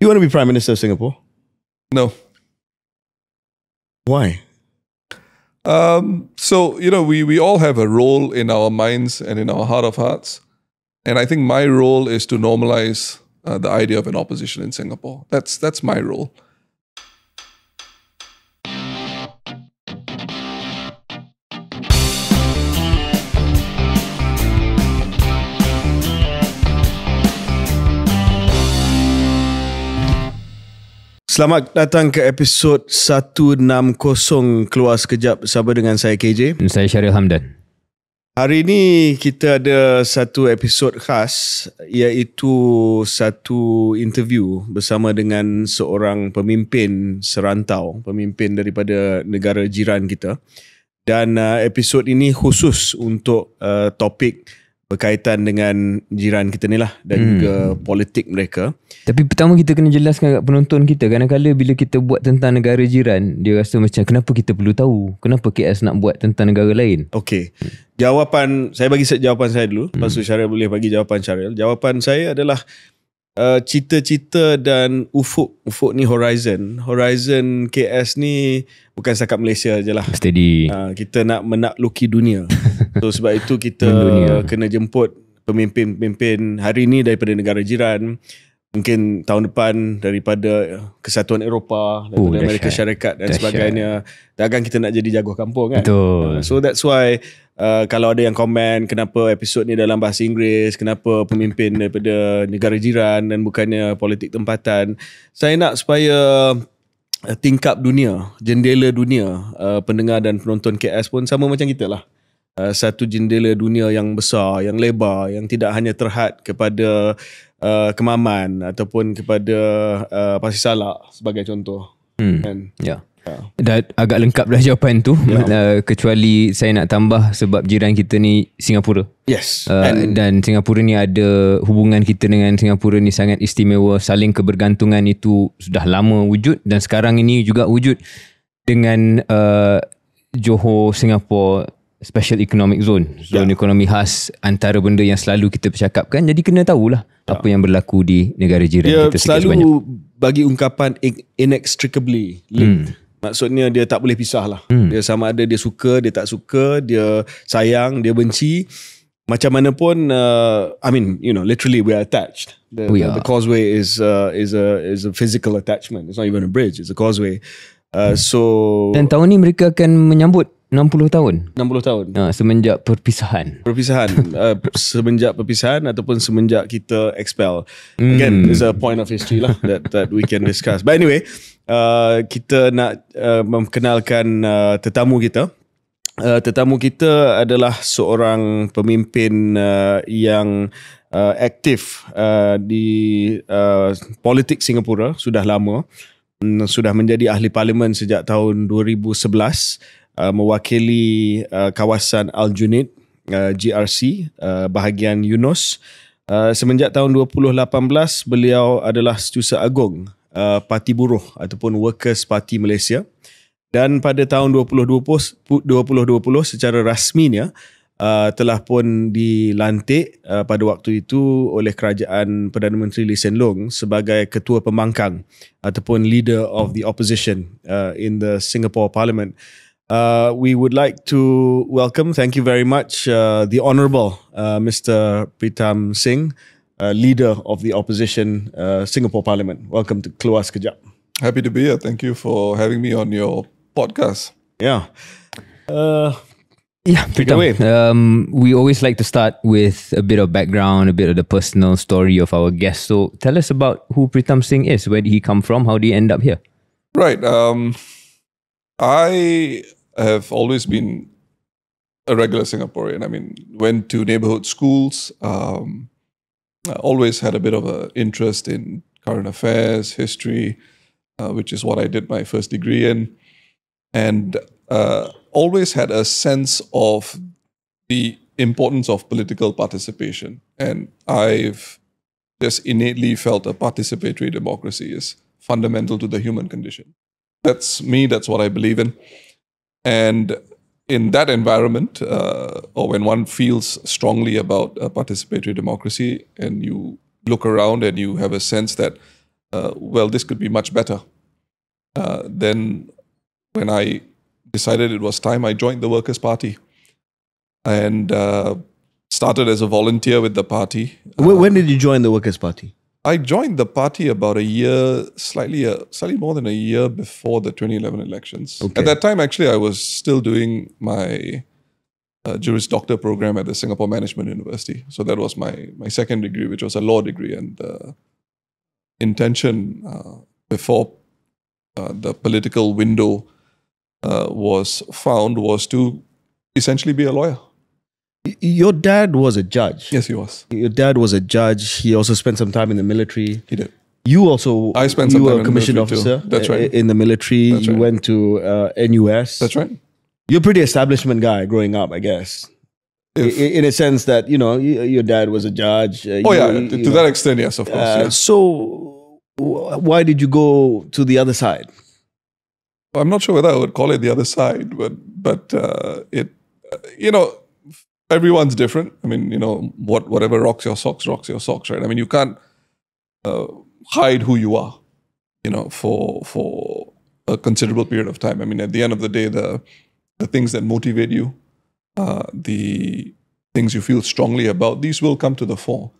You want to be Prime Minister of Singapore? No. Why? So, we all have a role in our minds and in our heart of hearts. And I think my role is to normalize the idea of an opposition in Singapore. That's my role. Selamat datang ke episod 160 Keluar Sekejap bersama dengan saya KJ. Dan saya Syaril Hamdan. Hari ini kita ada satu episod khas, iaitu satu interview bersama dengan seorang pemimpin serantau, pemimpin daripada negara jiran kita. Dan episod ini khusus untuk topik berkaitan dengan jiran kita ni lah dan juga politik mereka. Tapi pertama kita kena jelaskan kat penonton kita, kadang-kadang bila kita buat tentang negara jiran, dia rasa macam kenapa kita perlu tahu, kenapa KS nak buat tentang negara lain. Okey, jawapan saya bagi jawapan saya dulu, lepas tu Syaril boleh bagi jawapan Syaril. Jawapan saya adalah cita-cita dan ufuk ni horizon KS ni bukan setakat Malaysia je lah. Steady. Kita nak menakluki dunia. So sebab itu kita kena jemput pemimpin-pemimpin hari ni daripada negara jiran, mungkin tahun depan daripada Kesatuan Eropah, daripada Amerika Syarikat dan sebagainya. Takkan kita nak jadi jaguar kampung kan? Betul. So that's why kalau ada yang komen kenapa episod ni dalam bahasa Inggeris, kenapa pemimpin daripada negara jiran dan bukannya politik tempatan, saya nak supaya tingkap dunia, jendela dunia, pendengar dan penonton KS pun sama macam kita lah. Satu jendela dunia yang besar, yang lebar, yang tidak hanya terhad kepada Kemaman ataupun kepada Pasir Salak sebagai contoh. Kan? Ya. Dah agak lengkap dah jawapan tu. Kecuali saya nak tambah sebab jiran kita ni Singapura. Yes. Dan Singapura ni ada hubungan kita dengan Singapura ni sangat istimewa. Saling kebergantungan itu sudah lama wujud dan sekarang ini juga wujud dengan Johor Singapore Special Economic Zone, zona ekonomi khas, antara benda yang selalu kita bercakapkan. Jadi kena tahulah apa yang berlaku di negara jiran kita. Dia selalu bagi ungkapan inextricably linked. Maksudnya dia tak boleh pisah lah. Dia sama ada dia suka, dia tak suka, dia sayang, dia benci. Macam mana pun, literally we are attached. The causeway is a physical attachment. It's not even a bridge, it's a causeway. Dan tahun ni mereka akan menyambut 60 tahun. 60 tahun. Semenjak perpisahan. Semenjak perpisahan ataupun semenjak kita expel. Again, there's a point of history lah that we can discuss. But anyway, kita nak memkenalkan tetamu kita. Tetamu kita adalah seorang pemimpin yang aktif di politik Singapura sudah lama. Sudah menjadi ahli parlimen sejak tahun 2011. Mewakili kawasan Aljunied GRC bahagian Eunos. Semenjak tahun 2018 beliau adalah Setiausaha Agung Parti Buruh ataupun Workers Party Malaysia, dan pada tahun 2020 secara rasminya telah pun dilantik pada waktu itu oleh kerajaan Perdana Menteri Lee Hsien Loong sebagai ketua pembangkang ataupun leader of the opposition in the Singapore Parliament. We would like to welcome, thank you very much, the Honourable Mr. Pritam Singh, leader of the opposition Singapore Parliament. Welcome to Keluar Sekejap. Happy to be here. Thank you for having me on your podcast. Yeah. Pritam, we always like to start with a bit of background, a bit of the personal story of our guest. So tell us about who Pritam Singh is. Where did he come from? How did he end up here? Right. I have always been a regular Singaporean. I mean, went to neighborhood schools, I always had a bit of an interest in current affairs, history, which is what I did my first degree in, and always had a sense of the importance of political participation. And I've just innately felt a participatory democracy is fundamental to the human condition. That's me, that's what I believe in. And in that environment, or when one feels strongly about a participatory democracy and you look around and you have a sense that well, this could be much better. Then when I decided it was time, I joined the Workers' Party and started as a volunteer with the party. When did you join the Workers' Party? I joined the party about a year, slightly more than a year before the 2011 elections. Okay. At that time, actually, I was still doing my Juris Doctor program at the Singapore Management University. So that was my second degree, which was a law degree. And the intention before the political window was found was to essentially be a lawyer. Your dad was a judge. Yes, he was. Your dad was a judge. He also spent some time in the military. He did. You also, I spent some you time were in a the commissioned military too. officer. That's right. In the military. That's you right. went to NUS. That's right. You're a pretty establishment guy growing up, I guess. In a sense that, your dad was a judge. To that extent, yes, of course. Yes. So why did you go to the other side? I'm not sure whether I would call it the other side, but it, everyone's different. I mean, whatever rocks your socks, right? I mean, you can't hide who you are, for a considerable period of time. I mean, at the end of the day, the things that motivate you, the things you feel strongly about, these will come to the fore.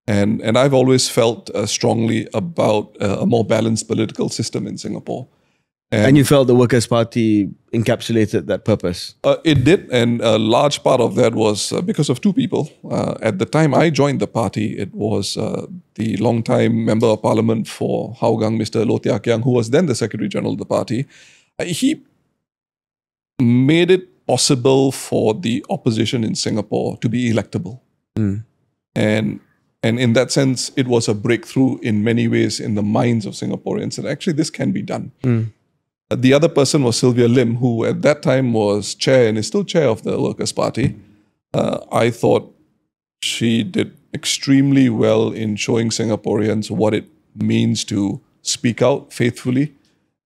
And I've always felt strongly about a more balanced political system in Singapore. And you felt the Workers' Party encapsulated that purpose? It did, and a large part of that was because of two people. At the time I joined the party, it was the long-time Member of Parliament for Hougang, Mr. Loh Tia Kiang, who was then the Secretary General of the party. He made it possible for the opposition in Singapore to be electable. And in that sense, it was a breakthrough in many ways in the minds of Singaporeans that actually this can be done. The other person was Sylvia Lim, who at that time was chair and is still chair of the Workers' Party. I thought she did extremely well in showing Singaporeans what it means to speak out faithfully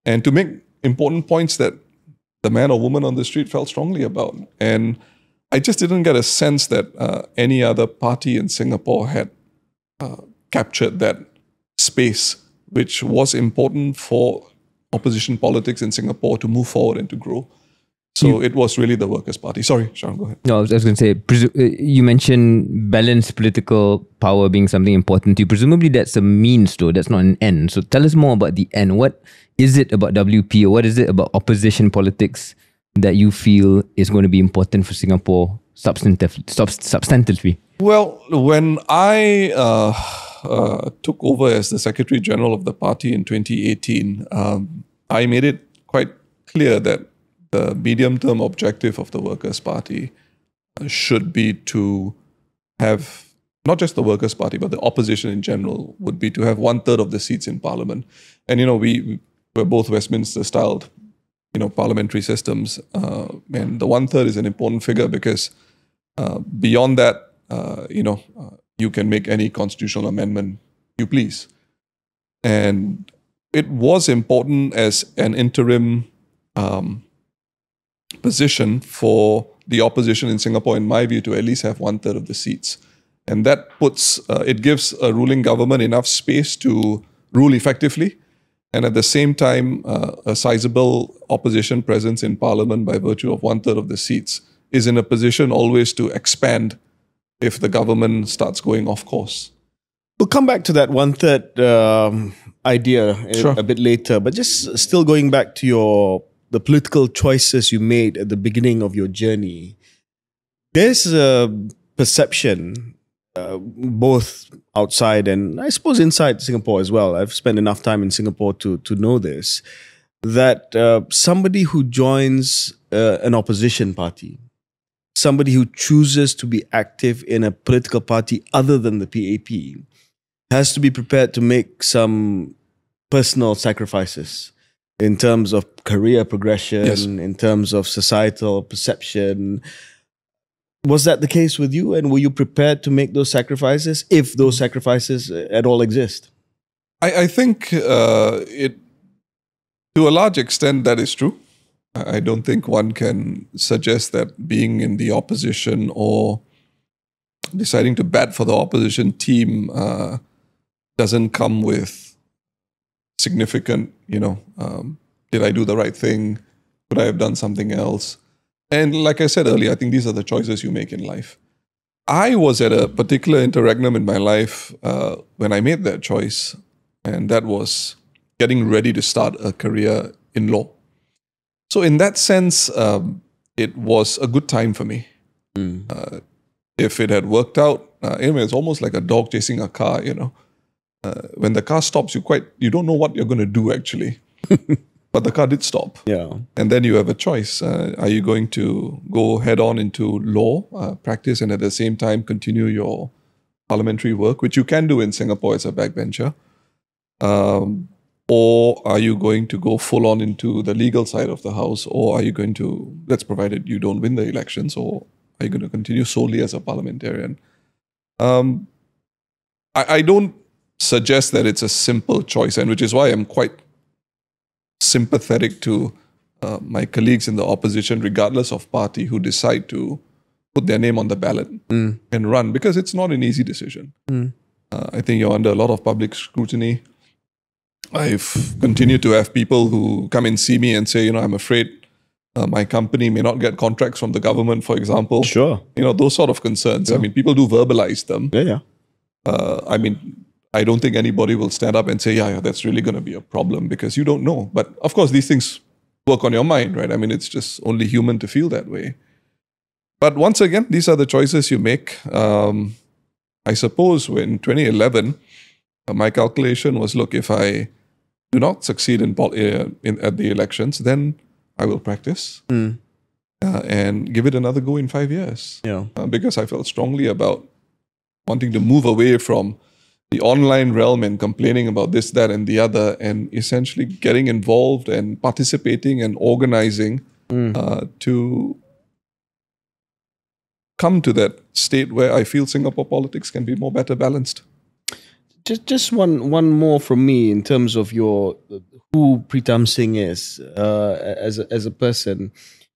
and to make important points that the man or woman on the street felt strongly about. And I just didn't get a sense that any other party in Singapore had captured that space, which was important for opposition politics in Singapore to move forward and to grow. So it was really the Workers' Party. Sorry, Sharon, go ahead. No, I was going to say, you mentioned balanced political power being something important to you. Presumably that's a means though, that's not an end. So tell us more about the end. What is it about WP or what is it about opposition politics that you feel is going to be important for Singapore substantively? Well, when I took over as the Secretary General of the party in 2018, I made it quite clear that the medium-term objective of the Workers' Party should be to have, not just the Workers' Party, but the opposition in general, would be to have 1/3 of the seats in Parliament. And, we're both Westminster-styled, parliamentary systems. And the 1/3 is an important figure because beyond that, you can make any constitutional amendment you please. And it was important as an interim position for the opposition in Singapore, in my view, to at least have 1/3 of the seats. And that it gives a ruling government enough space to rule effectively. And at the same time, a sizable opposition presence in Parliament by virtue of 1/3 of the seats is in a position always to expand if the government starts going off course. We'll come back to that 1/3 idea Sure. a bit later, but just still going back to the political choices you made at the beginning of your journey. There's a perception, both outside and I suppose inside Singapore as well. I've spent enough time in Singapore to know this, that somebody who joins an opposition party, somebody who chooses to be active in a political party other than the PAP, has to be prepared to make some personal sacrifices in terms of career progression, Yes. in terms of societal perception. Was that the case with you? And were you prepared to make those sacrifices, if those sacrifices at all exist? I think to a large extent, that is true. I don't think one can suggest that being in the opposition or deciding to bat for the opposition team doesn't come with significant, did I do the right thing? Could I have done something else? And like I said earlier, I think these are the choices you make in life. I was at a particular interregnum in my life when I made that choice, and that was getting ready to start a career in law. So in that sense, it was a good time for me. If it had worked out, anyway, it's almost like a dog chasing a car, when the car stops, you don't know what you're going to do actually. But the car did stop. Yeah. And then you have a choice. Are you going to go head on into law practice and at the same time continue your parliamentary work, which you can do in Singapore as a backbencher? Or are you going to go full on into the legal side of the house? Or are you going to, that's provided you don't win the elections, or are you going to continue solely as a parliamentarian? I don't suggest that it's a simple choice, and which is why I'm quite sympathetic to my colleagues in the opposition, regardless of party, who decide to put their name on the ballot and run, because it's not an easy decision. I think you're under a lot of public scrutiny. I've continued to have people who come and see me and say, I'm afraid my company may not get contracts from the government, for example. Sure. Those sort of concerns. Yeah. I mean, people do verbalize them. Yeah. I don't think anybody will stand up and say, yeah, that's really going to be a problem, because you don't know. But of course, these things work on your mind, right? I mean, it's just only human to feel that way. But once again, these are the choices you make. I suppose in 2011, my calculation was, look, if I do not succeed at the elections, then I will practice and give it another go in 5 years. Yeah. Because I felt strongly about wanting to move away from the online realm and complaining about this, that, and the other, and essentially getting involved and participating and organizing to come to that state where I feel Singapore politics can be better balanced. Just one more from me in terms of who Pritam Singh is as a person.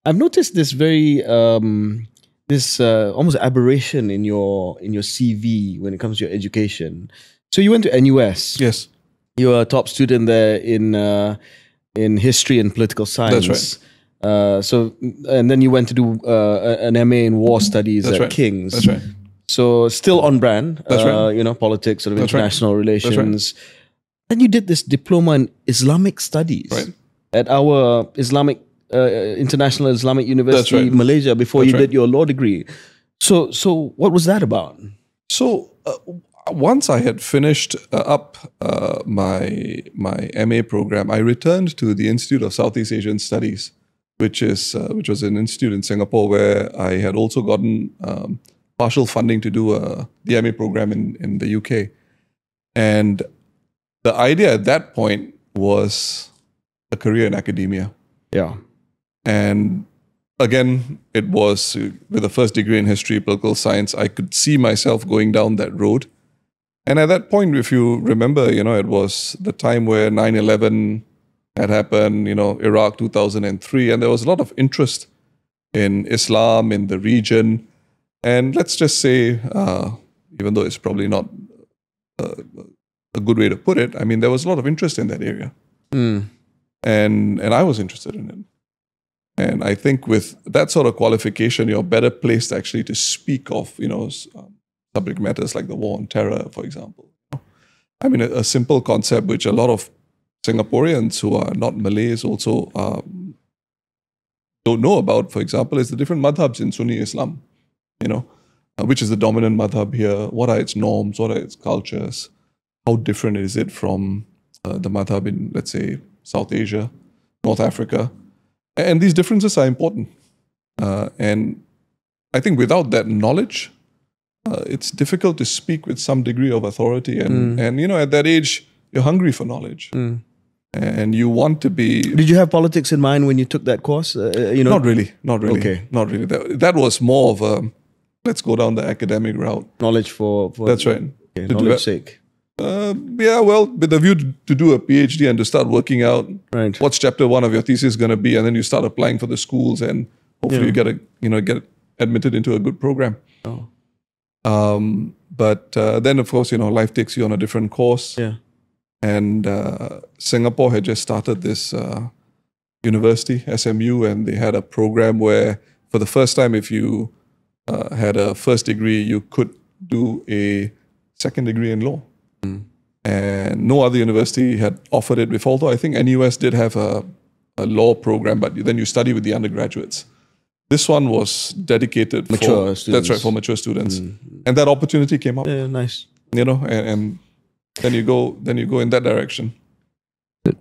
I've noticed this very almost aberration in your CV when it comes to your education. So you went to NUS. Yes. You were a top student there in history and political science. That's right. And then you went to do an MA in war studies at King's. That's right. So still on brand. That's right. Politics, sort of That's international relations. That's right. Then you did this diploma in Islamic studies at our International Islamic University, Malaysia, before you did your law degree. So what was that about? So once I had finished up my MA program, I returned to the Institute of Southeast Asian Studies, which was an institute in Singapore where I had also gotten partial funding to do the MA program in the UK. And the idea at that point was a career in academia. Yeah. And again, it was with a first degree in history, political science, I could see myself going down that road. And at that point, if you remember, it was the time where 9/11 had happened, Iraq 2003, and there was a lot of interest in Islam in the region. And let's just say, even though it's probably not a good way to put it, I mean, there was a lot of interest in that area. And I was interested in it. And I think with that sort of qualification, you're better placed actually to speak of, subject matters like the war on terror, for example. I mean, a simple concept which a lot of Singaporeans who are not Malays also don't know about, for example, is the different madhabs in Sunni Islam, which is the dominant madhab here. What are its norms? What are its cultures? How different is it from the madhab in, let's say, South Asia, North Africa? And these differences are important. And I think without that knowledge, it's difficult to speak with some degree of authority. And at that age, you're hungry for knowledge. And you want to be... Did you have politics in mind when you took that course? Not really. Okay. Not really. That was more of a, let's go down the academic route. Knowledge for That's right. Okay, knowledge sake. With the view to do a PhD and to start working out what's chapter 1 of your thesis going to be, and then you start applying for the schools, and hopefully you get admitted into a good program. But then of course life takes you on a different course. Yeah. and Singapore had just started this university, SMU, and they had a program where, for the first time, if you had a first degree, you could do a second degree in law. And no other university had offered it before, although I think NUS did have a law program, but then you study with the undergraduates. This one was dedicated Mature for students. That's right, for mature students. And that opportunity came up, Yeah, nice. you know, and then you go in that direction.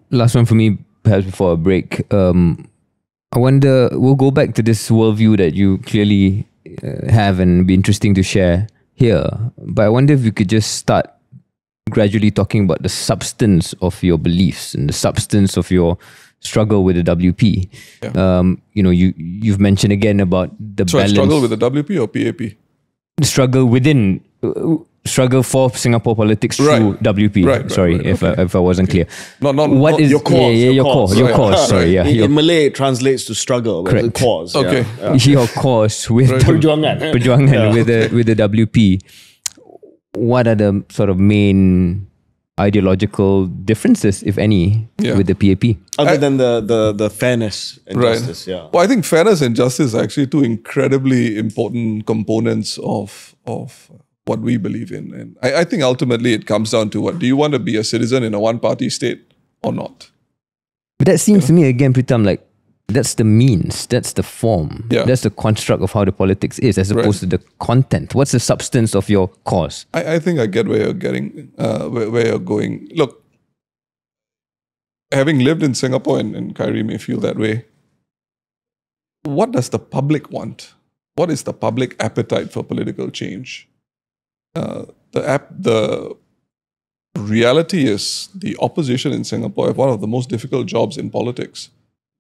Last one for me, perhaps before a break. I wonder, we'll go back to this worldview that you clearly have and be interesting to share here. But I wonder if you could just start gradually talking about the substance of your beliefs and the substance of your struggle with the WP. Yeah. You know, you've mentioned again about the So I balance. struggle with the WP or PAP? Struggle within, struggle for Singapore politics through Right. WP. Right, Sorry right. if Okay. if I wasn't clear. Not What is your cause, Yeah, your your cause. cause. Your Right. cause. Sorry, yeah. In Malay, it translates to struggle. But Correct. it's a cause. yeah. Okay. Yeah. Your cause with Right. Perjuangan. Perjuangan Yeah. with the WP. What are the sort of main ideological differences, if any, Yeah. with the PAP? Other than the fairness and Right. justice, yeah. Well, I think fairness and justice are actually two incredibly important components of what we believe in. And I think ultimately it comes down to what? Do you want to be a citizen in a one-party state or not? But that seems to me, again, Pritam, like that's the means, that's the form, Yeah. that's the construct of how the politics is, as opposed to the content. What's the substance of your cause? I think I get where you're getting, where you're going. Look, having lived in Singapore, and Kyrie may feel that way, what does the public want? What is the public appetite for political change? The reality is the opposition in Singapore have one of the most difficult jobs in politics.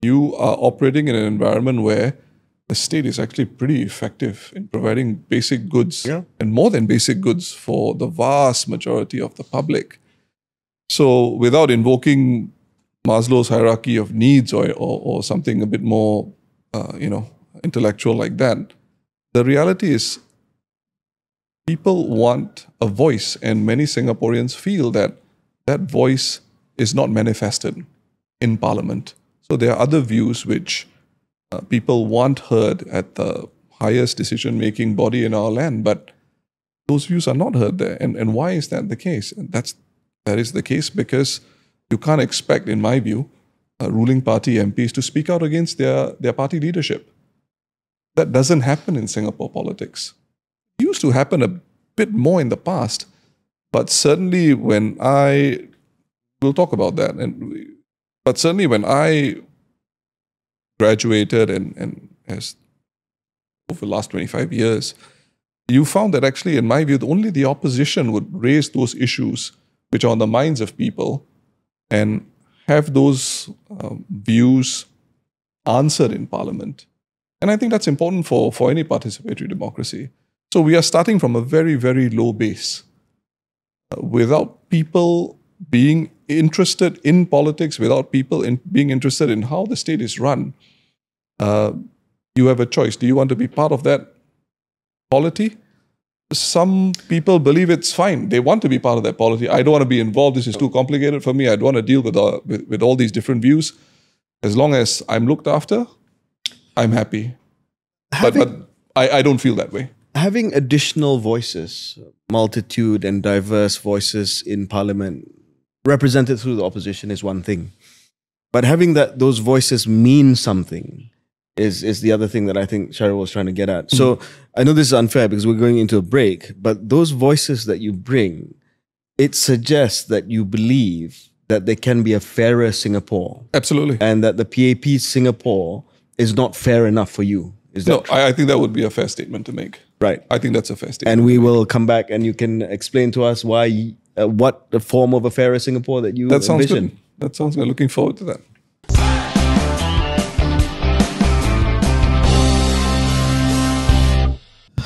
You are operating in an environment where the state is actually pretty effective in providing basic goods and more than basic goods for the vast majority of the public. So without invoking Maslow's hierarchy of needs or something a bit more, intellectual like that, the reality is people want a voice, and many Singaporeans feel that that voice is not manifested in Parliament. So there are other views which people want heard at the highest decision-making body in our land, but those views are not heard there. And why is that the case? And that is the case because you can't expect, in my view, ruling party MPs to speak out against their party leadership. That doesn't happen in Singapore politics. It used to happen a bit more in the past, but certainly when we'll talk about that, but certainly when I graduated and as over the last 25 years, you found that actually, in my view, only the opposition would raise those issues which are on the minds of people and have those views answered in Parliament. And I think that's important for any participatory democracy. So we are starting from a very, very low base. Without people being interested in politics, without people being interested in how the state is run, you have a choice. Do you want to be part of that polity? Some people believe it's fine. They want to be part of that polity. I don't want to be involved. This is too complicated for me. I don't want to deal with all these different views. As long as I'm looked after, I'm happy. But I don't feel that way. Having additional voices, multitude and diverse voices in Parliament represented through the opposition is one thing. But having those voices mean something is the other thing that I think Cheryl was trying to get at. So I know this is unfair because we're going into a break, but those voices that you bring, it suggests that you believe that there can be a fairer Singapore. Absolutely. And that the PAP Singapore is not fair enough for you. Is that No, true? I think that would be a fair statement to make. Right. I think that's a fair statement. And we will come back and you can explain to us why, what the form of a fairer Singapore that you That sounds envision. good. That sounds good. Looking forward to that.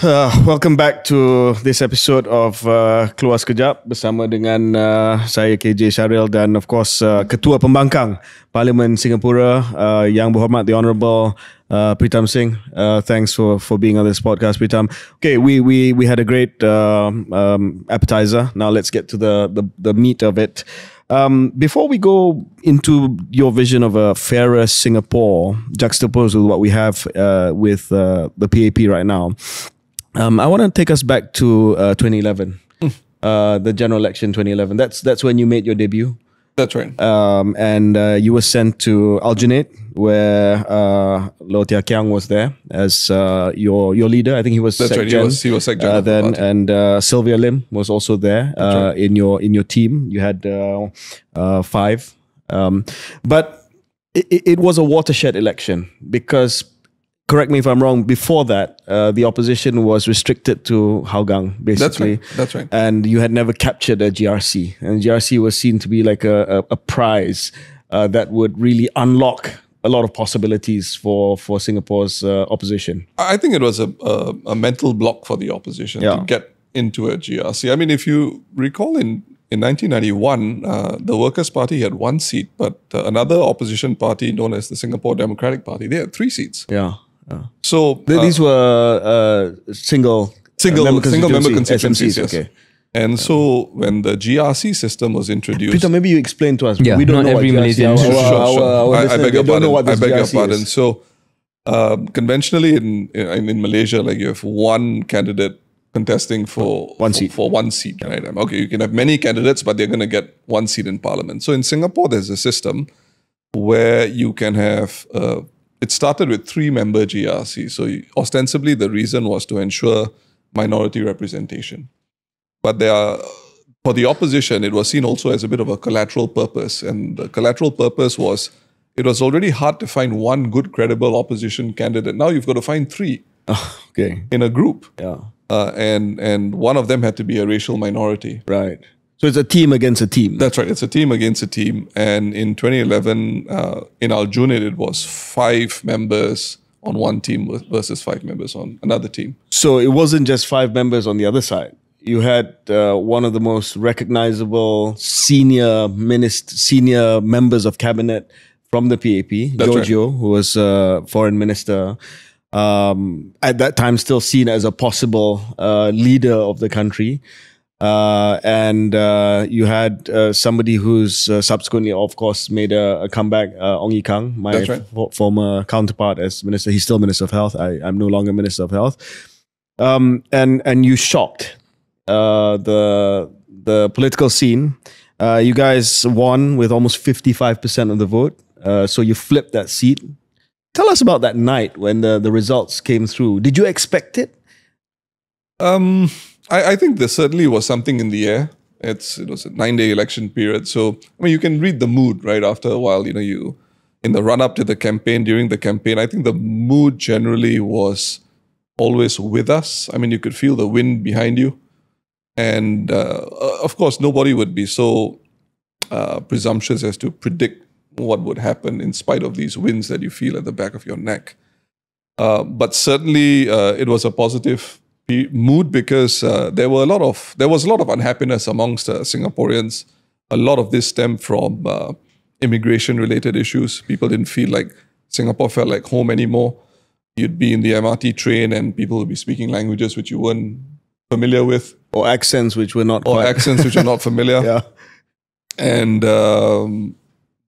Welcome back to this episode of Keluar Sekejap bersama dengan saya KJ Syaril dan of course Ketua Pembangkang Parlimen Singapura Yang Berhormat the Honourable Pritam Singh. Thanks for being on this podcast, Pritam. Okay, we had a great appetizer. Now let's get to the meat of it. Before we go into your vision of a fairer Singapore, juxtaposed with what we have with the PAP right now, I want to take us back to 2011, the general election 2011. That's when you made your debut. That's right. And you were sent to Aljunied, where Low Tia Kiang was there as your leader. I think he was That's right. He was Sec Gen then, and Sylvia Lim was also there right. in your team. You had 5, but it was a watershed election because. Correct me if I'm wrong. Before that, the opposition was restricted to Hougang, basically. That's right. And you had never captured a GRC, and GRC was seen to be like a prize that would really unlock a lot of possibilities for Singapore's opposition. I think it was a mental block for the opposition to get into a GRC. I mean, if you recall in 1991, the Workers' Party had 1 seat, but another opposition party known as the Singapore Democratic Party, they had 3 seats. Yeah. So these were single member constituencies. Yes. Okay. And so when the GRC system was introduced, Peter, maybe you explain to us. Yeah, we don't not know every what GRC Malaysian. is. I beg your pardon. I beg your pardon. So conventionally in Malaysia, like you have one candidate contesting for one seat, right? Okay, you can have many candidates, but they're going to get 1 seat in parliament. So in Singapore, there's a system where you can have. It started with 3-member GRC. So ostensibly, the reason was to ensure minority representation. But for the opposition, it was seen also as a bit of a collateral purpose. And the collateral purpose was, it was already hard to find one good, credible opposition candidate. Now you've got to find 3 in a group. Yeah. And one of them had to be a racial minority. Right. So it's a team against a team. That's right. It's a team against a team. And in 2011, in Aljunied, it was 5 members on one team versus 5 members on another team. So it wasn't just 5 members on the other side. You had one of the most recognizable senior members of cabinet from the PAP, That's Giorgio, who was foreign minister, at that time still seen as a possible leader of the country. And you had somebody who's subsequently, of course, made a comeback, Ong Ye Kung, my former counterpart as minister. He's still Minister of Health. I'm no longer Minister of Health. And you shocked the political scene. You guys won with almost 55% of the vote. So you flipped that seat. Tell us about that night when the results came through. Did you expect it? I think there certainly was something in the air. It was a 9-day election period. So, I mean, you can read the mood, right? After a while, you in the run-up to the campaign, during the campaign, I think the mood generally was always with us. I mean, you could feel the wind behind you. And, of course, nobody would be so presumptuous as to predict what would happen in spite of these winds that you feel at the back of your neck. But certainly, it was a positive mood because there was a lot of unhappiness amongst Singaporeans. A lot of this stemmed from immigration-related issues. People didn't feel like Singapore felt like home anymore. You'd be in the MRT train and people would be speaking languages which you weren't familiar with, or accents which were not, familiar. Yeah, and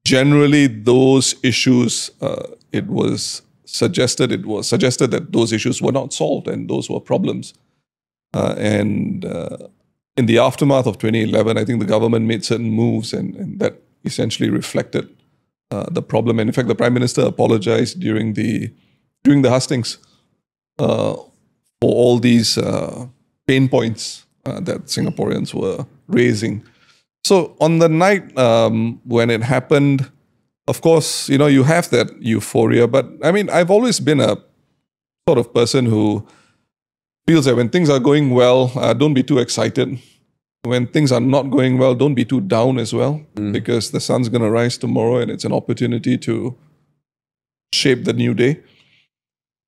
generally those issues, it was suggested that those issues were not solved and those were problems. And in the aftermath of 2011, I think the government made certain moves and that essentially reflected the problem. And in fact, the Prime Minister apologized during the hustings for all these pain points that Singaporeans were raising. So on the night when it happened, of course, you have that euphoria. But I mean, I've always been a sort of person who feels that when things are going well, don't be too excited. When things are not going well, don't be too down as well, because the sun's going to rise tomorrow and it's an opportunity to shape the new day.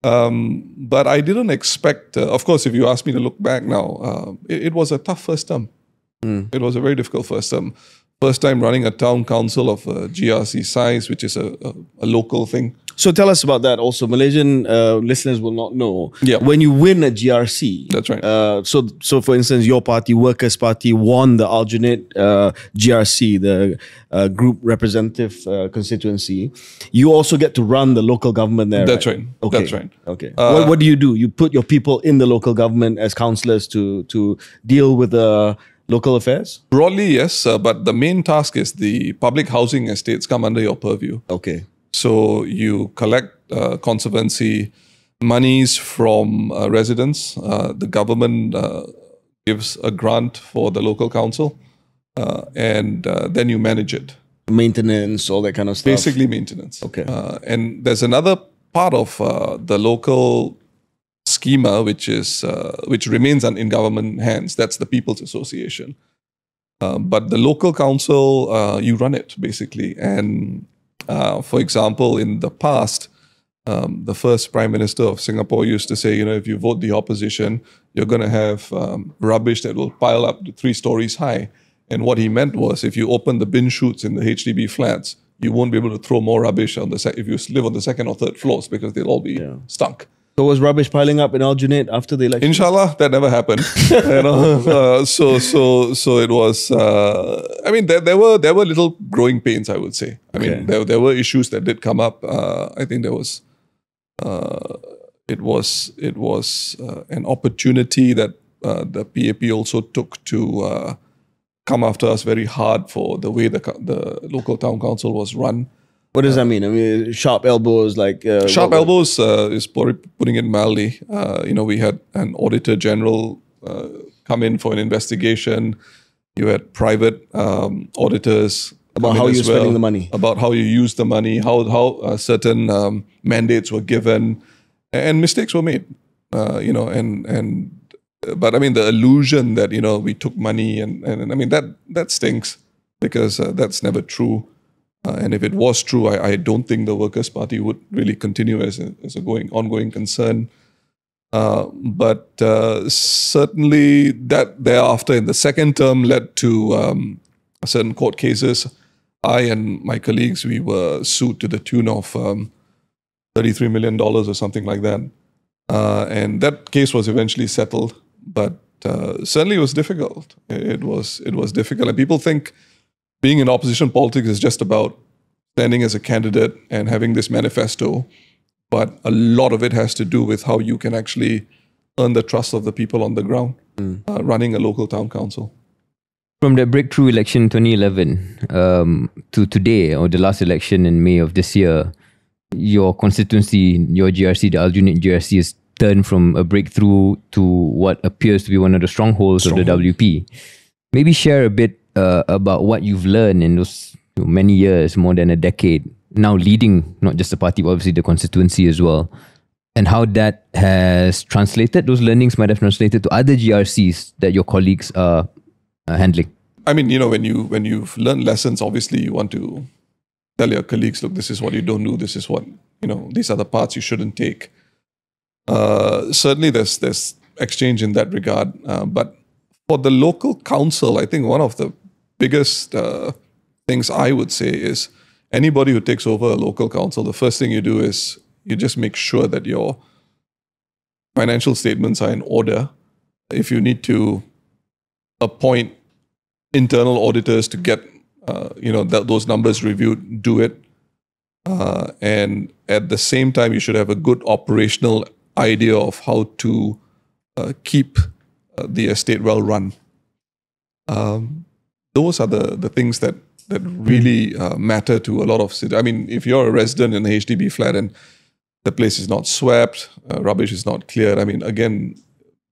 But I didn't expect, of course, if you ask me to look back now, it was a tough first term. It was a very difficult first term. First time running a town council of GRC size, which is a local thing. So tell us about that. Also, Malaysian listeners will not know. Yeah. When you win a GRC, That's right. So for instance, your party, Workers' Party, won the Aljunied GRC, the group representative constituency. You also get to run the local government there. That's right. Okay. That's right. Okay. What do? You put your people in the local government as councillors to deal with the local affairs? Broadly, yes, but the main task is the public housing estates come under your purview. Okay. So you collect conservancy monies from residents. The government gives a grant for the local council, and then you manage it. Maintenance, all that kind of stuff. Basically maintenance. Okay. And there's another part of the local schema which remains in government hands. That's the People's Association. But the local council, you run it basically. And for example, in the past, the first Prime Minister of Singapore used to say, if you vote the opposition, you're going to have rubbish that will pile up to 3 stories high. And what he meant was, if you open the bin chutes in the HDB flats, you won't be able to throw more rubbish on if you live on the 2nd or 3rd floors, because they'll all be stunk. So was rubbish piling up in Aljunied after the election? Inshallah, that never happened. So it was. I mean, there were little growing pains, I would say. I mean, there were issues that did come up. I think there was. It was an opportunity that the PAP also took to come after us very hard for the way the local town council was run. What does that mean? I mean, sharp elbows, like sharp elbows is putting it mildly. We had an auditor general come in for an investigation. You had private auditors about how you're spending the money, about how you use the money, how certain mandates were given, and mistakes were made. But I mean, the illusion that we took money and I mean that stinks, because that's never true. And if it was true, I don't think the Workers' Party would really continue as a ongoing concern. But certainly that thereafter in the second term led to certain court cases. I and my colleagues, we were sued to the tune of $33 million or something like that. And that case was eventually settled. But certainly it was difficult. It was difficult. And people think being in opposition politics is just about standing as a candidate and having this manifesto, but a lot of it has to do with how you can actually earn the trust of the people on the ground, running a local town council. From the breakthrough election 2011 to today, or the last election in May of this year, your constituency, your GRC, the Aljunied GRC, has turned from a breakthrough to what appears to be one of the strongholds of the WP. Maybe share a bit about what you've learned in those many years, more than a decade, now leading not just the party, but obviously the constituency as well, and how that has translated, those learnings might have translated to other GRCs that your colleagues are handling. I mean, when you've learned lessons, obviously you want to tell your colleagues, look, this is what you don't do, this is what, these are the paths you shouldn't take. Certainly there's exchange in that regard, but for the local council, I think one of the biggest things I would say is anybody who takes over a local council, the first thing you do is you just make sure that your financial statements are in order. If you need to appoint internal auditors to get those numbers reviewed, do it. And at the same time, you should have a good operational idea of how to keep the estate well run. Those are the things that really matter to a lot of cities. I mean, if you're a resident in a HDB flat and the place is not swept, rubbish is not cleared, I mean, again,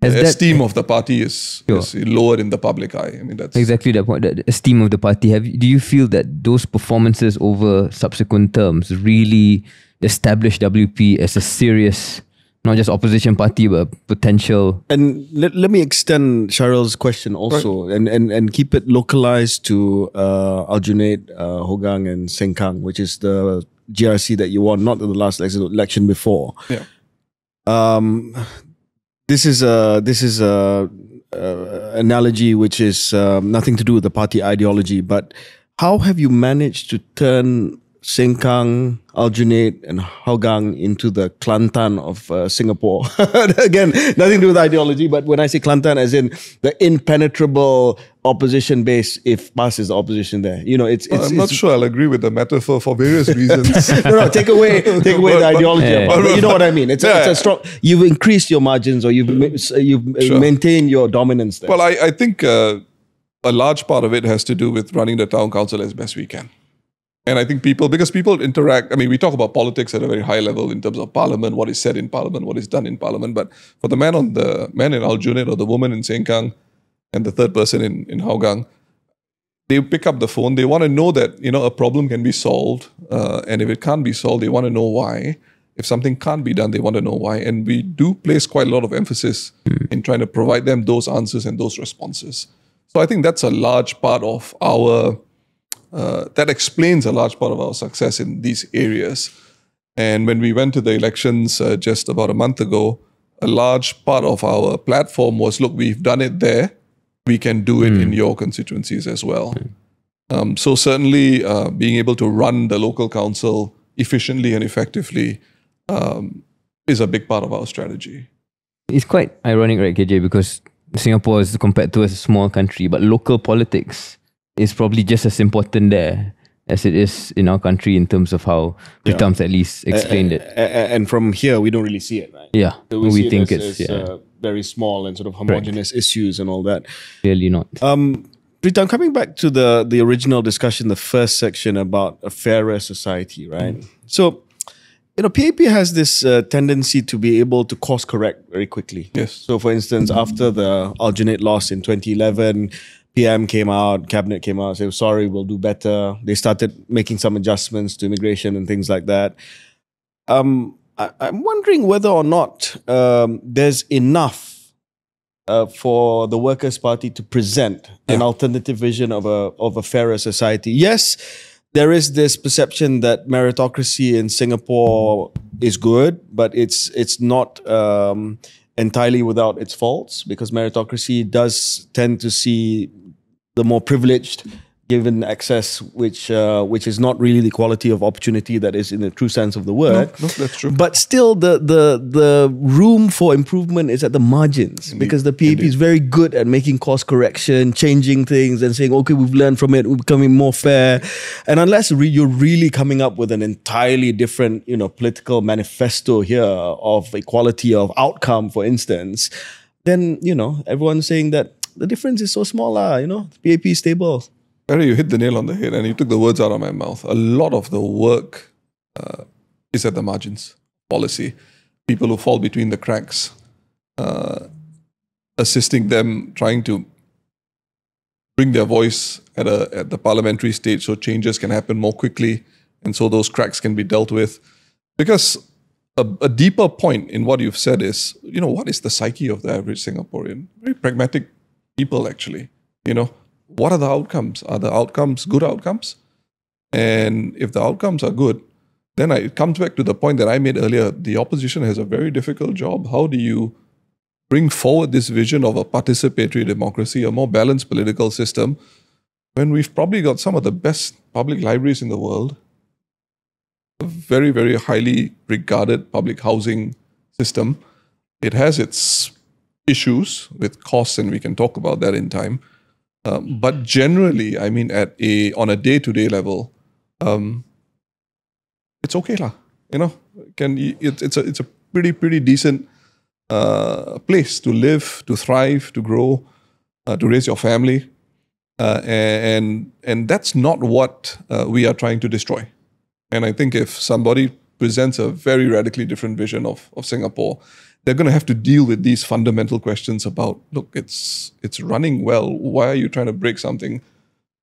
the esteem of the party is lowered in the public eye. I mean, that's exactly the point. The esteem of the party. Do you feel that those performances over subsequent terms really established WP as a serious, not just opposition party, but potential? And let me extend Sharyl's question also, right, and keep it localized to Aljunied, Hougang, and Sengkang, which is the GRC that you won, not the last election before. Yeah. This is a analogy which is nothing to do with the party ideology, but how have you managed to turn Sengkang, Aljunied, and Hougang into the Kelantan of Singapore. Again, nothing to do with ideology, but when I say Kelantan, as in the impenetrable opposition base, if PAS is the opposition there. You know, I'm not sure I'll agree with the metaphor for various reasons. no, take away the ideology. But you know what I mean. It's a strong. You've increased your margins, or you've maintained your dominance there. Well, I think a large part of it has to do with running the town council as best we can. And I think because people interact, I mean, we talk about politics at a very high level in terms of parliament, what is said in parliament, what is done in parliament. But for the man in Aljunied or the woman in Sengkang and the third person in Hougang, they pick up the phone. They want to know that, a problem can be solved. And if it can't be solved, they want to know why. If something can't be done, they want to know why. And we do place quite a lot of emphasis in trying to provide them those answers and those responses. So I think that's a large part of our... that explains a large part of our success in these areas. And when we went to the elections just about a month ago, a large part of our platform was, look, we've done it there. We can do it in your constituencies as well. So certainly being able to run the local council efficiently and effectively is a big part of our strategy. It's quite ironic, right, KJ, because Singapore is compared to a small country, but local politics is probably just as important there as it is in our country in terms of how Pritam's at least explained it. And from here, we don't really see it, right? Yeah, So we think it's very small and sort of homogeneous issues and all that. Clearly not. Pritam, coming back to the original discussion, the first section about a fairer society, right? So, PAP has this tendency to be able to course correct very quickly. Yes. So, for instance, after the Aljunied loss in 2011, PM came out, cabinet came out, said, sorry, we'll do better. They started making some adjustments to immigration and things like that. I'm wondering whether or not there's enough for the Workers' Party to present an alternative vision of a fairer society. Yes, there is this perception that meritocracy in Singapore is good, but it's not entirely without its faults, because meritocracy does tend to see the more privileged given access, which is not really the quality of opportunity that is in the true sense of the word. No, that's true. But still, the room for improvement is at the margins. Indeed. Because the PAP is very good at making course correction, changing things and saying, okay, we've learned from it, we're becoming more fair. And unless you're really coming up with an entirely different, political manifesto here of equality of outcome, for instance, then, everyone's saying that the difference is so small, the PAP is stable. Barry, you hit the nail on the head and you took the words out of my mouth. A lot of the work is at the margins. Policy. People who fall between the cracks. Assisting them, trying to bring their voice at the parliamentary stage so changes can happen more quickly and so those cracks can be dealt with. Because a deeper point in what you've said is, what is the psyche of the average Singaporean? Very pragmatic people, actually. What are the outcomes? Are the outcomes good outcomes? And if the outcomes are good, then it comes back to the point that I made earlier. The opposition has a very difficult job. How do you bring forward this vision of a participatory democracy, a more balanced political system, when we've probably got some of the best public libraries in the world, a very, very highly regarded public housing system? It has its issues with costs, and we can talk about that in time. But generally, I mean, on a day-to-day level, it's okay lah. It's a pretty decent place to live, to thrive, to grow, to raise your family, and that's not what we are trying to destroy. And I think if somebody presents a very radically different vision of Singapore, they're going to have to deal with these fundamental questions about, look, it's running well. Why are you trying to break something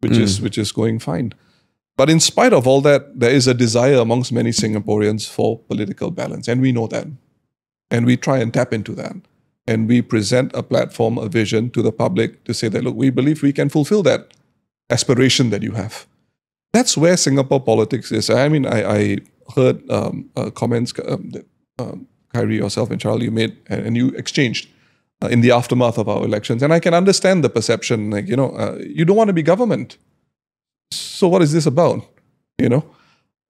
which is going fine? But in spite of all that, there is a desire amongst many Singaporeans for political balance. And we know that. And we try and tap into that. And we present a platform, a vision to the public to say that, look, we believe we can fulfill that aspiration that you have. That's where Singapore politics is. I mean, I heard comments that Khairi, yourself and Charlie, you made, and you exchanged in the aftermath of our elections. And I can understand the perception, you don't want to be government. So what is this about?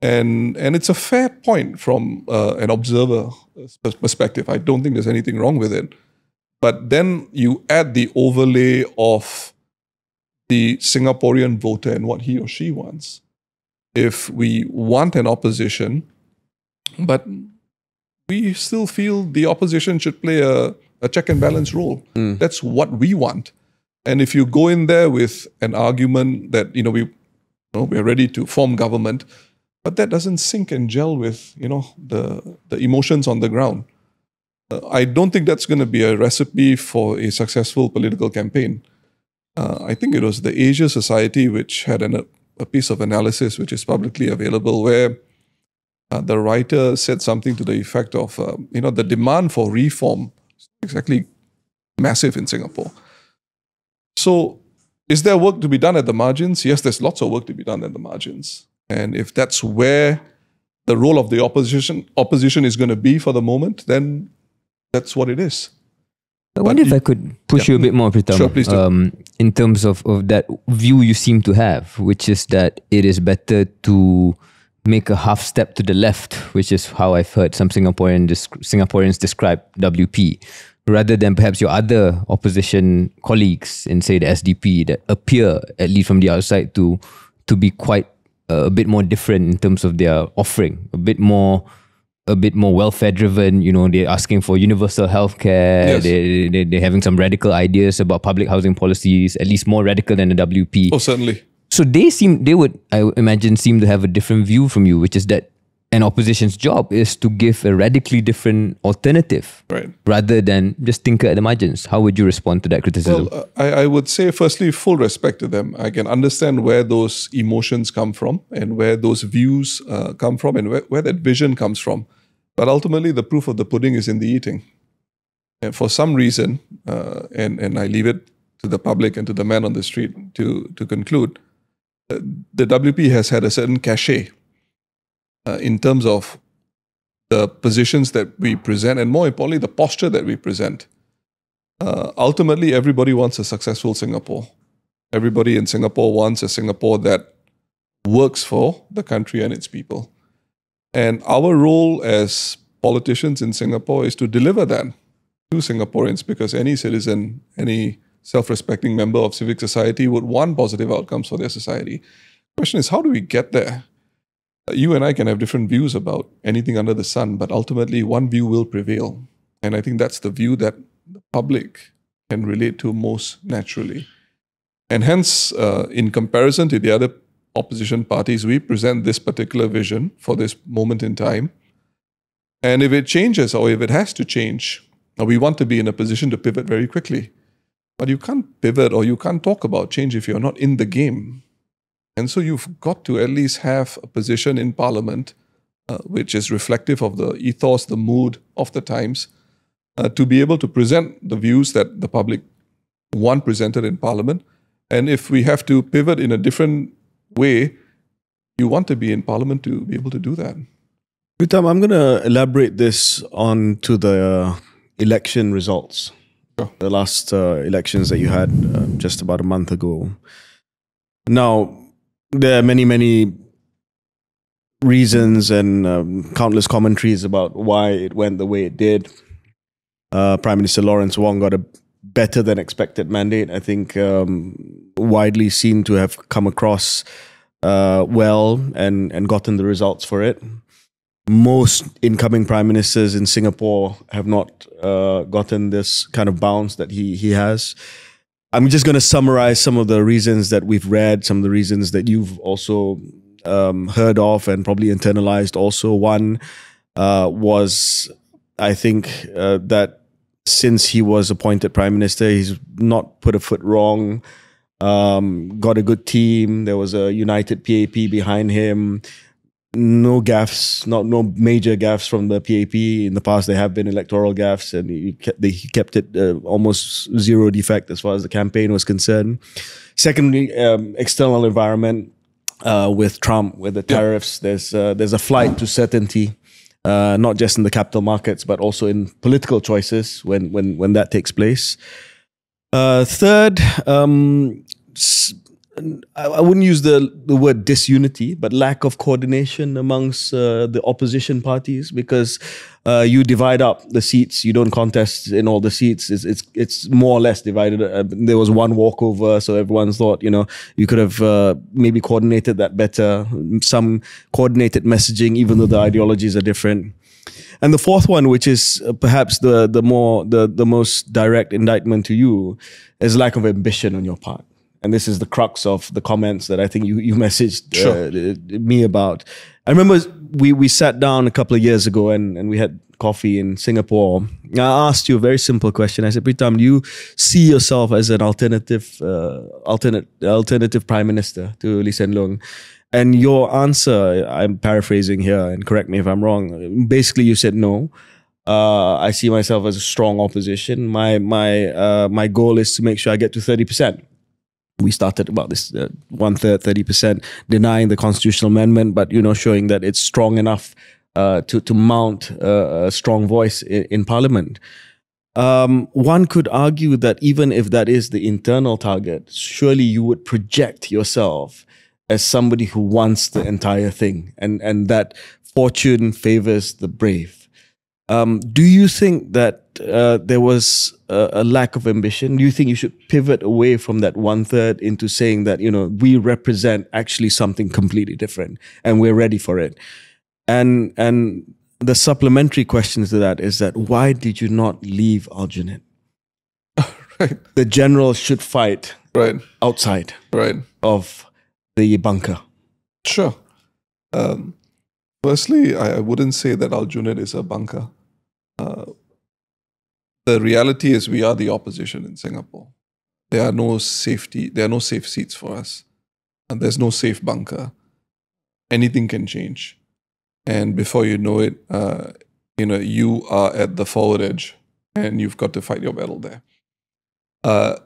And it's a fair point from an observer perspective. I don't think there's anything wrong with it. But then you add the overlay of the Singaporean voter and what he or she wants. If we want an opposition, but we still feel the opposition should play a check and balance role. That's what we want. And if you go in there with an argument that we're ready to form government, but that doesn't sync and gel with the emotions on the ground, I don't think that's going to be a recipe for a successful political campaign. I think it was the Asia Society which had a piece of analysis which is publicly available where the writer said something to the effect of, the demand for reform is exactly massive in Singapore. So is there work to be done at the margins? Yes, there's lots of work to be done at the margins. And if that's where the role of the opposition is going to be for the moment, then that's what it is. I wonder if I could push you a bit more, Pritam. Sure, please do. In terms of that view you seem to have, which is that it is better to make a half step to the left, which is how I've heard some Singaporeans describe WP, rather than perhaps your other opposition colleagues in, say, the SDP that appear, at least from the outside, to be quite a bit more different in terms of their offering, a bit more welfare driven. They're asking for universal healthcare. Yes. They're having some radical ideas about public housing policies, at least more radical than the WP. Oh, certainly. So they would, I imagine, seem to have a different view from you, which is that an opposition's job is to give a radically different alternative, right, rather than just tinker at the margins. How would you respond to that criticism? Well, I would say, firstly, full respect to them. I can understand where those emotions come from and where those views come from and where that vision comes from. But ultimately, the proof of the pudding is in the eating. And for some reason, and I leave it to the public and to the man on the street to conclude, the WP has had a certain cachet in terms of the positions that we present, and more importantly, the posture that we present. Ultimately, everybody wants a successful Singapore. Everybody in Singapore wants a Singapore that works for the country and its people. And our role as politicians in Singapore is to deliver that to Singaporeans, because any citizen, any self-respecting member of civic society would want positive outcomes for their society. The question is, how do we get there? You and I can have different views about anything under the sun, but ultimately one view will prevail. And I think that's the view that the public can relate to most naturally. And hence, in comparison to the other opposition parties, we present this particular vision for this moment in time. And if it changes, or if it has to change, we want to be in a position to pivot very quickly. But you can't pivot or you can't talk about change if you're not in the game. And so you've got to at least have a position in Parliament which is reflective of the ethos, the mood of the times, to be able to present the views that the public want presented in Parliament. And if we have to pivot in a different way, you want to be in Parliament to be able to do that. Pritam, I'm going to elaborate this on to the election results. Sure. The last elections that you had just about a month ago. Now, there are many reasons and countless commentaries about why it went the way it did. Prime Minister Lawrence Wong got a better than expected mandate. I think widely seen to have come across well and gotten the results for it. Most incoming prime ministers in Singapore have not gotten this kind of bounce that he has. I'm just going to summarize some of the reasons that we've read, some of the reasons that you've also heard of and probably internalized also. One was, I think, that since he was appointed prime minister, he's not put a foot wrong, got a good team. There was a united PAP behind him. No gaffes, no major gaffes from the PAP. In the past, there have been electoral gaffes, and he kept it almost zero defect as far as the campaign was concerned. Secondly, external environment with Trump, with the tariffs. There's a flight to certainty, not just in the capital markets, but also in political choices when that takes place. Third, I wouldn't use the word disunity, but lack of coordination amongst the opposition parties, because you divide up the seats. You don't contest in all the seats. It's more or less divided. There was one walkover, so everyone thought, you could have maybe coordinated that better. Some coordinated messaging, even though the ideologies are different. And the fourth one, which is perhaps the most direct indictment to you, is lack of ambition on your part. And this is the crux of the comments that I think you messaged me about. I remember we sat down a couple of years ago and we had coffee in Singapore. I asked you a very simple question. I said, Pritam, do you see yourself as an alternative prime minister to Lee Hsien Loong? And your answer, I'm paraphrasing here, and correct me if I'm wrong. Basically, you said no. I see myself as a strong opposition. My goal is to make sure I get to 30%. We started about this 1/3, 30%, denying the constitutional amendment, but showing that it's strong enough to mount a strong voice in Parliament. One could argue that even if that is the internal target, surely you would project yourself as somebody who wants the entire thing, and that fortune favors the brave. Do you think that there was a lack of ambition? Do you think you should pivot away from that 1/3 into saying that, we represent actually something completely different and we're ready for it? And the supplementary question to that is that why did you not leave Aljunied? Right. The general should fight outside of the bunker. Sure. Firstly, I wouldn't say that Aljunied is a bunker. The reality is we are the opposition in Singapore. There are no safe seats for us. And there's no safe bunker. Anything can change. And before you know it, you are at the forward edge and you've got to fight your battle there.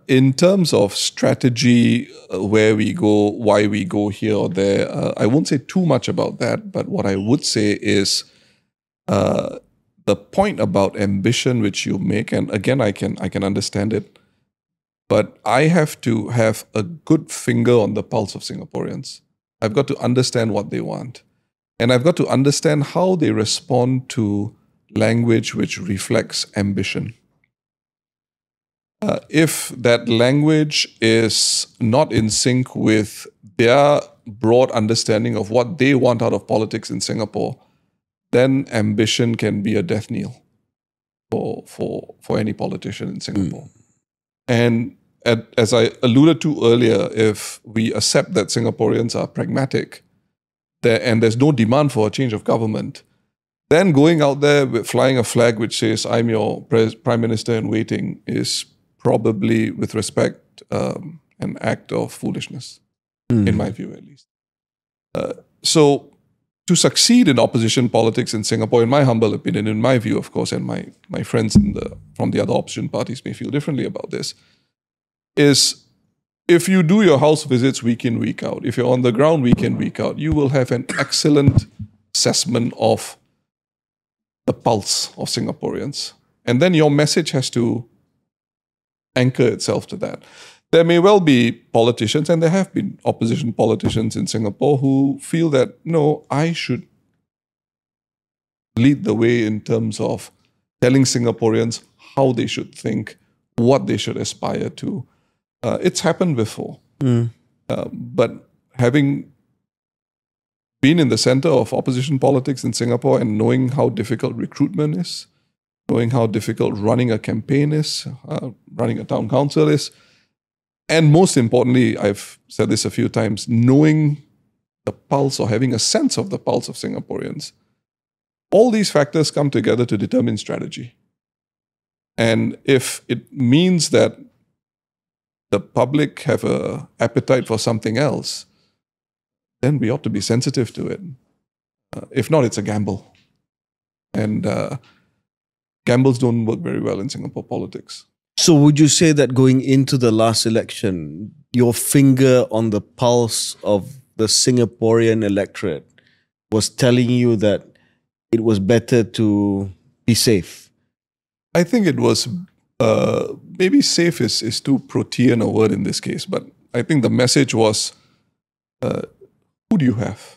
In terms of strategy, where we go, why we go here or there, I won't say too much about that, but what I would say is the point about ambition which you make, and again, I can understand it, but I have to have a good finger on the pulse of Singaporeans. I've got to understand what they want. And I've got to understand how they respond to language which reflects ambition. If that language is not in sync with their broad understanding of what they want out of politics in Singapore, then ambition can be a death knell for any politician in Singapore. And as I alluded to earlier, if we accept that Singaporeans are pragmatic and there's no demand for a change of government, then going out there with flying a flag which says, I'm your prime minister in waiting, is probably, with respect, an act of foolishness, in my view at least. So to succeed in opposition politics in Singapore, in my humble opinion, in my view, of course, and my friends from the other opposition parties may feel differently about this, is if you do your house visits week in, week out, if you're on the ground week in, week out, you will have an excellent assessment of the pulse of Singaporeans. And then your message has to anchor itself to that. There may well be politicians, and there have been opposition politicians in Singapore who feel that, no, I should lead the way in terms of telling Singaporeans how they should think, what they should aspire to. It's happened before. But having been in the center of opposition politics in Singapore and knowing how difficult recruitment is, knowing how difficult running a campaign is, running a town council is, and most importantly, I've said this a few times, knowing the pulse or having a sense of the pulse of Singaporeans. All these factors come together to determine strategy. And if it means that the public have an appetite for something else, then we ought to be sensitive to it. If not, it's a gamble. And gambles don't work very well in Singapore politics. So would you say that going into the last election, your finger on the pulse of the Singaporean electorate was telling you that it was better to be safe? I think it was, maybe safe is too protean a word in this case, but I think the message was, who do you have?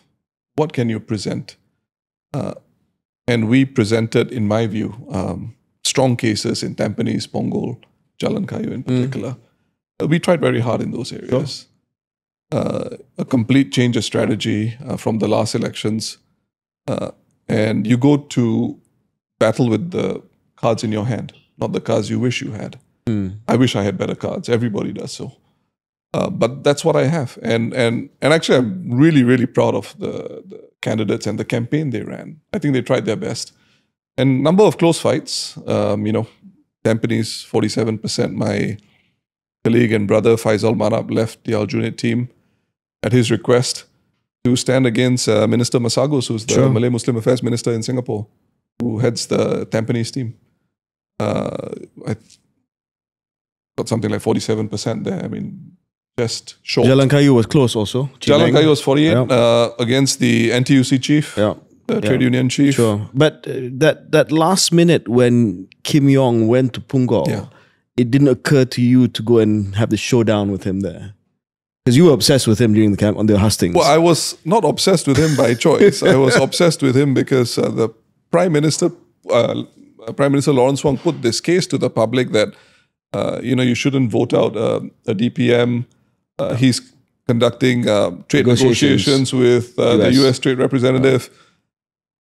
What can you present? And we presented, in my view, strong cases in Tampines, Punggol, Jalan Kayu in particular. We tried very hard in those areas. A complete change of strategy from the last elections. And you go to battle with the cards in your hand, not the cards you wish you had. I wish I had better cards. Everybody does so. But that's what I have. And actually, I'm really, really proud of the candidates and the campaign they ran. I think they tried their best. And number of close fights, Tampines, 47%. My colleague and brother Faisal Manap left the Aljunied team at his request to stand against Minister Masagos, who's the Malay Muslim Affairs Minister in Singapore, who heads the Tampines team. I got something like 47% there. I mean, just short. Jalan Kayu was close also. Jalan Kayu was 48 against the NTUC chief, the trade union chief. Sure. But that last minute when Kim Yong went to Punggol, it didn't occur to you to go and have the showdown with him there? Because you were obsessed with him during the camp on the hustings. Well, I was not obsessed with him by choice. I was obsessed with him because the Prime Minister Lawrence Wong put this case to the public that you shouldn't vote out a DPM. He's conducting trade negotiations with the US trade representative.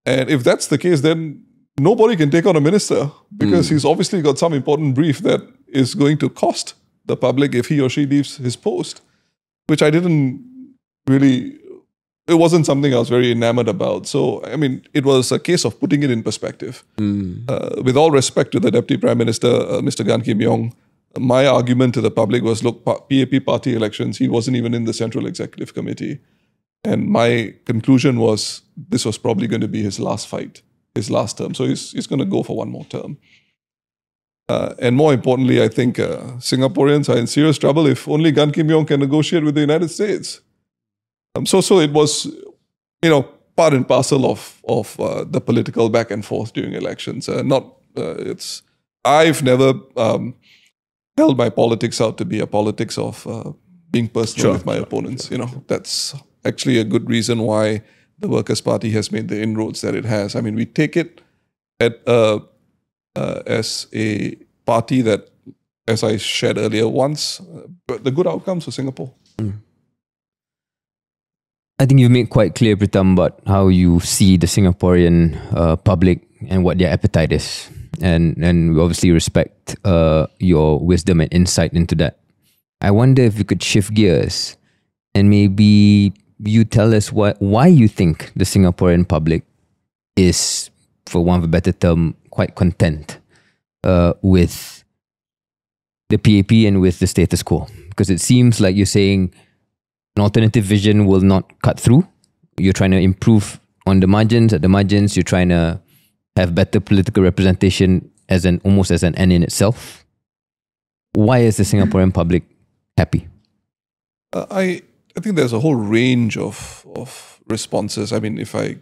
And if that's the case, then nobody can take on a minister because he's obviously got some important brief that is going to cost the public if he or she leaves his post, which I didn't really, it wasn't something I was very enamored about. So, I mean, it was a case of putting it in perspective. With all respect to the Deputy Prime Minister, Mr. Gan Kim Yong, my argument to the public was, look, PAP party elections, he wasn't even in the Central Executive Committee. And my conclusion was, this was probably going to be his last fight, his last term. So he's going to go for one more term. And more importantly, I think Singaporeans are in serious trouble if only Gan Kim Yong can negotiate with the United States. So it was, part and parcel of the political back and forth during elections. I've never held my politics out to be a politics of being personal with my opponents. That's actually a good reason why the Workers' Party has made the inroads that it has. I mean, we take it as a party that, as I shared earlier, wants the good outcomes for Singapore. I think you made quite clear, Pritam, about how you see the Singaporean public and what their appetite is. And we obviously respect your wisdom and insight into that. I wonder if you could shift gears and maybe you tell us why you think the Singaporean public is, for want of a better term, quite content with the PAP and with the status quo. Because it seems like you're saying an alternative vision will not cut through. You're trying to improve on the margins. At the margins, you're trying to have better political representation almost as an end in itself. Why is the Singaporean public happy? I think there's a whole range of responses. I mean, if I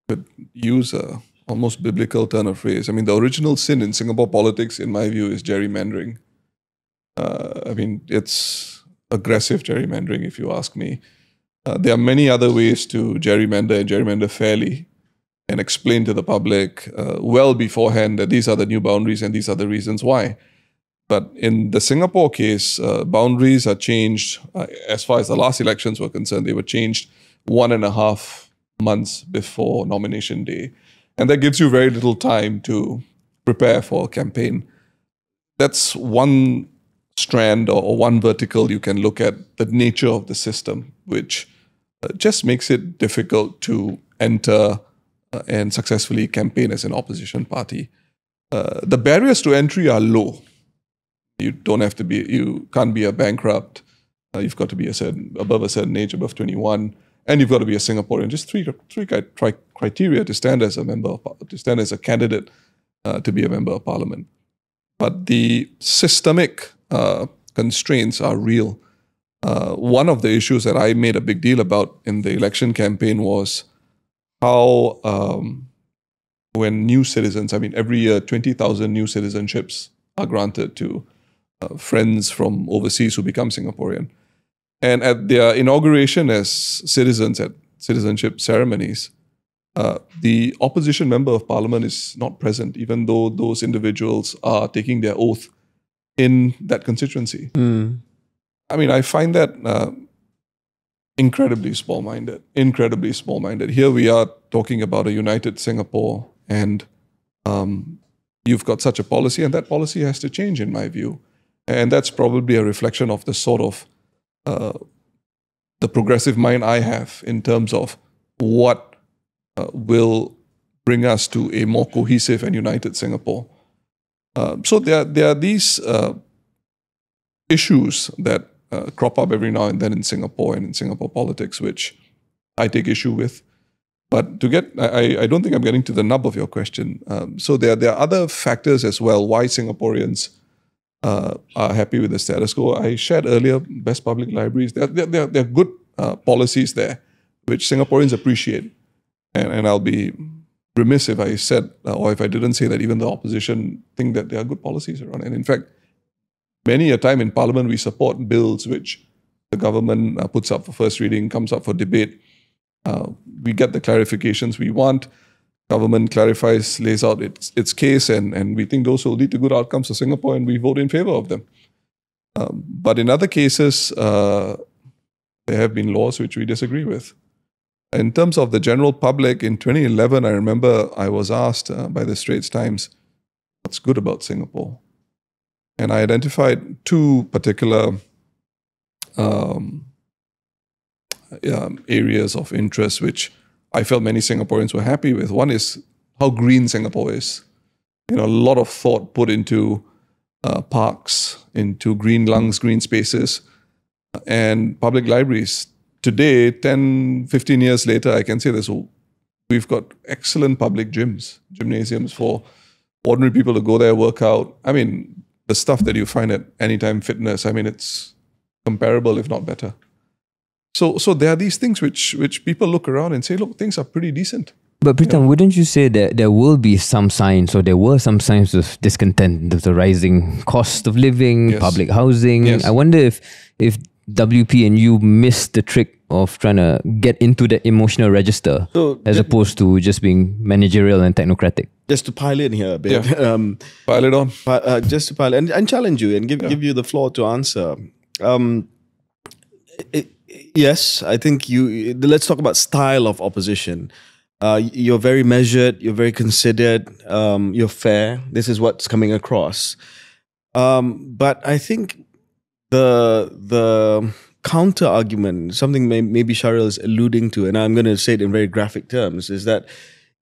could use a almost biblical turn of phrase, I mean, the original sin in Singapore politics, in my view, is gerrymandering. I mean, it's aggressive gerrymandering, if you ask me. There are many other ways to gerrymander and gerrymander fairly and explain to the public well beforehand that these are the new boundaries and these are the reasons why. But in the Singapore case, boundaries are changed. As far as the last elections were concerned, they were changed 1.5 months before nomination day. And that gives you very little time to prepare for a campaign. That's one strand or one vertical you can look at, the nature of the system, which just makes it difficult to enter and successfully campaign as an opposition party. The barriers to entry are low. You can't be a bankrupt. You've got to be above a certain age, above 21, and you've got to be a Singaporean. Just three criteria to stand as a candidate to be a member of parliament. But the systemic constraints are real. One of the issues that I made a big deal about in the election campaign was how when new citizens, I mean, every year 20,000 new citizenships are granted to friends from overseas who become Singaporean. And at their inauguration as citizens at citizenship ceremonies, the opposition member of parliament is not present, even though those individuals are taking their oath in that constituency. I mean, I find that incredibly small-minded. Here we are talking about a united Singapore, and you've got such a policy, and that policy has to change, in my view. And that's probably a reflection of the sort of the progressive mind I have in terms of what will bring us to a more cohesive and united Singapore. So there are these issues that crop up every now and then in Singapore and in Singapore politics, which I take issue with. But I don't think I'm getting to the nub of your question. So there are other factors as well why Singaporeans are happy with the status quo. I shared earlier, best public libraries. There are good policies there, which Singaporeans appreciate. And I'll be remiss if I said, or if I didn't say that even the opposition think that there are good policies around. And in fact, many a time in Parliament, we support bills which the government puts up for first reading, comes up for debate. We get the clarifications we want. Government clarifies, lays out its case, and we think those will lead to good outcomes for Singapore, and we vote in favor of them. But in other cases, there have been laws which we disagree with. In terms of the general public, in 2011, I remember I was asked by the Straits Times, what's good about Singapore? And I identified two particular areas of interest which I felt many Singaporeans were happy with. One is how green Singapore is. A lot of thought put into parks, into green lungs, green spaces, and public libraries. Today, 10, 15 years later, I can say this, we've got excellent public gymnasiums for ordinary people to go there, work out. I mean, the stuff that you find at Anytime Fitness, I mean, it's comparable, if not better. So there are these things which people look around and say, look, things are pretty decent. But Pritam, wouldn't you say that there will be some signs, or there were some signs of discontent with the rising cost of living, public housing? Yes. I wonder if WP and you missed the trick of trying to get into the emotional register as opposed to just being managerial and technocratic. Just to pile in here a bit. Yeah. Pile it on. Just to pile and challenge you and give you the floor to answer. Yes, I think let's talk about style of opposition. You're very measured, you're very considered, you're fair. This is what's coming across. But I think the counter argument, something maybe Shahril is alluding to, and I'm going to say it in very graphic terms, is that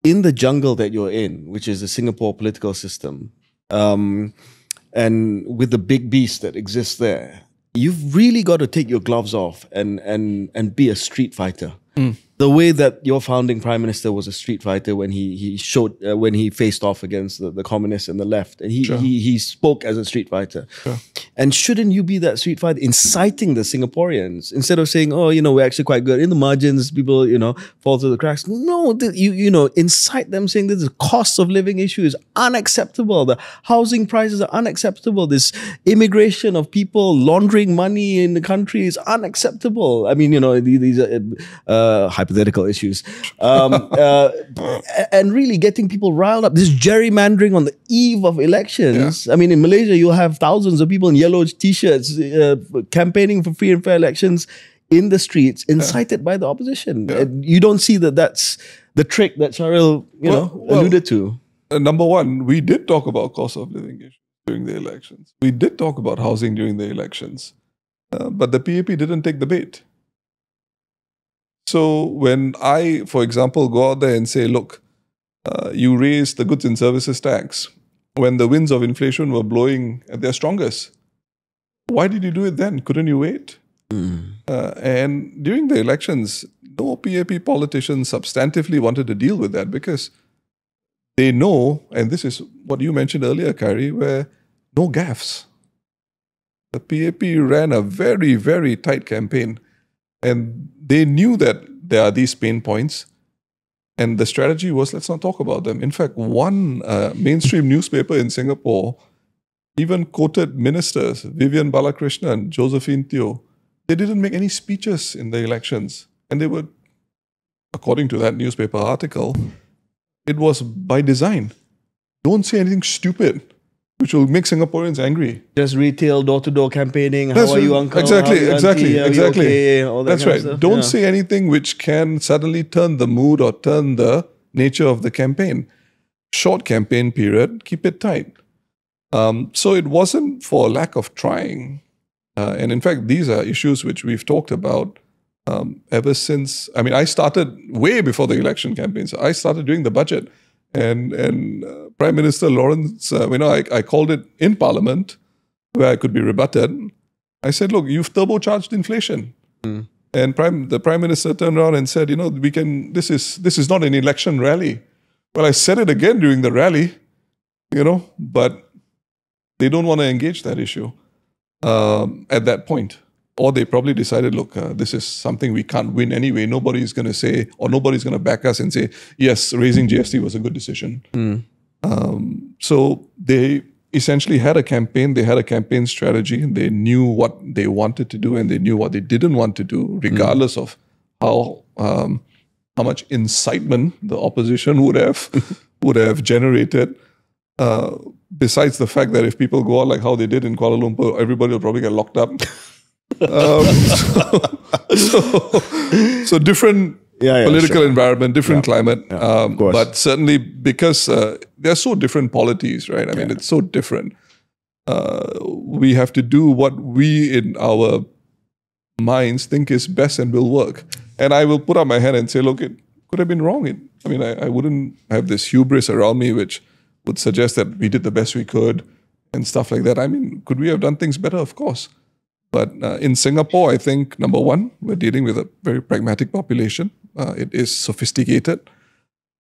in the jungle that you're in, which is the Singapore political system, and with the big beast that exists there, you've really got to take your gloves off and be a street fighter. The way that your founding prime minister was a street fighter when he faced off against the communists and the left, and he spoke as a street fighter. And shouldn't you be that street fighter, inciting the Singaporeans instead of saying, oh, we're actually quite good in the margins, people fall through the cracks? No, incite them, saying that the cost of living issue is unacceptable, the housing prices are unacceptable, this immigration of people laundering money in the country is unacceptable. I mean, these are hypothetical issues, and really getting people riled up. This gerrymandering on the eve of elections. I mean, in Malaysia, you'll have thousands of people in yellow t-shirts campaigning for free and fair elections in the streets, incited by the opposition. And you don't see that's the trick that Shahril alluded to. Number one, we did talk about cost of living issues during the elections. We did talk about housing during the elections, but the PAP didn't take the bait. So when I, for example, go out there and say, look, you raised the goods and services tax when the winds of inflation were blowing at their strongest. Why did you do it then? Couldn't you wait? And during the elections, no PAP politicians substantively wanted to deal with that because they know, and this is what you mentioned earlier, Khairi, where no gaffes. The PAP ran a very, very tight campaign, and they knew that there are these pain points, and the strategy was, let's not talk about them. In fact, one mainstream newspaper in Singapore even quoted ministers, Vivian Balakrishnan, Josephine Teo, they didn't make any speeches in the elections. And they were, according to that newspaper article, it was by design. Don't say anything stupid, which will make Singaporeans angry. Just retail door-to-door campaigning. That's How are you, uncle? exactly, How are you, exactly, auntie? Are you exactly. okay? All that That's kind right. of stuff. Don't say anything which can suddenly turn the mood or turn the nature of the campaign. Short campaign period, keep it tight. So it wasn't for lack of trying. And in fact, these are issues which we've talked about ever since. I mean, I started way before the election campaigns. I started doing the budget. And Prime Minister Lawrence, I called it in Parliament where I could be rebutted. I said, look, you've turbocharged inflation. And the Prime Minister turned around and said, this is not an election rally. Well, I said it again during the rally, but they don't want to engage that issue at that point. Or they probably decided, look, this is something we can't win anyway. Nobody's going to say, or nobody's going to back us and say, yes, raising GST was a good decision. So they essentially had a campaign. They had a campaign strategy. And they knew what they wanted to do and they knew what they didn't want to do, regardless of how much incitement the opposition would have generated. Besides the fact that if people go out like how they did in Kuala Lumpur, everybody will probably get locked up. So different political environment, different climate. But certainly because they're so different polities, right? I mean, it's so different. We have to do what we in our minds think is best and will work. And I will put up my hand and say, look, it could have been wrong. I wouldn't have this hubris around me which would suggest that we did the best we could and stuff like that. I mean, could we have done things better? Of course. But in Singapore, I think, number one, we're dealing with a very pragmatic population. It is sophisticated.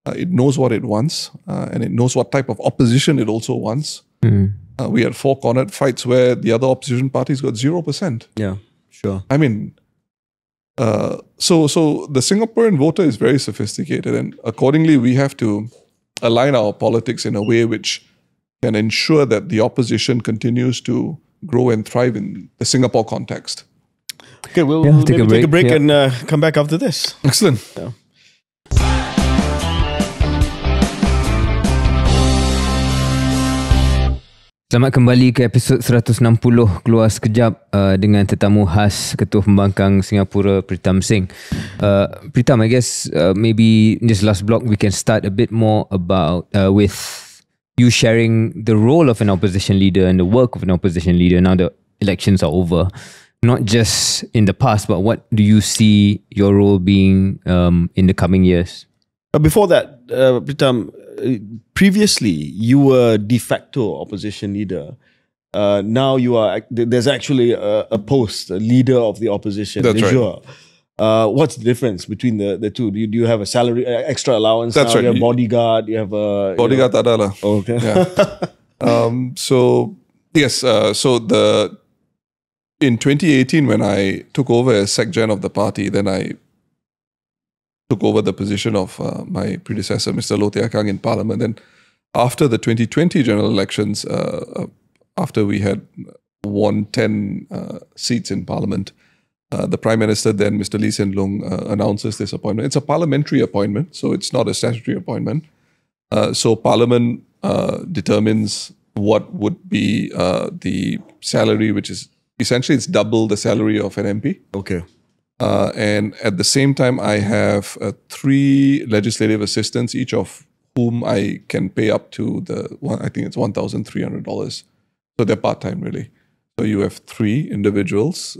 It knows what it wants. And it knows what type of opposition it also wants. We had four-cornered fights where the other opposition parties got 0%. Yeah, sure. I mean, so the Singaporean voter is very sophisticated. And accordingly, we have to align our politics in a way which can ensure that the opposition continues to grow and thrive in the Singapore context. Okay, we'll take a break and come back after this. Excellent. Yeah. Selamat kembali ke episod 160 Keluar Sekejap dengan tetamu khas Ketua Pembangkang Singapura Pritam Singh. Pritam, I guess maybe in this last block we can start a bit more about with you sharing the role of an opposition leader and the work of an opposition leader now the elections are over. Not just in the past, but what do you see your role being in the coming years? Before that, Pritam, previously you were de facto opposition leader. Now you are. There's actually a post, a leader of the opposition. That's right. What's the difference between the two? Do you have a salary, extra allowance? That's right. You have bodyguard. You have a bodyguard. Tadala. Okay. Yeah. So yes. In 2018, when I took over as SecGen of the party, then I took over the position of my predecessor, Mr. Loh Thia Kang, in Parliament. Then after the 2020 general elections, after we had won 10 seats in Parliament, the Prime Minister then, Mr. Lee Hsien Loong, announces this appointment. It's a parliamentary appointment, so it's not a statutory appointment. So Parliament determines what would be the salary, which is essentially it's double the salary of an MP. Okay. And at the same time, I have 3 legislative assistants, each of whom I can pay up to I think it's $1,300. So they're part-time, really. So you have 3 individuals,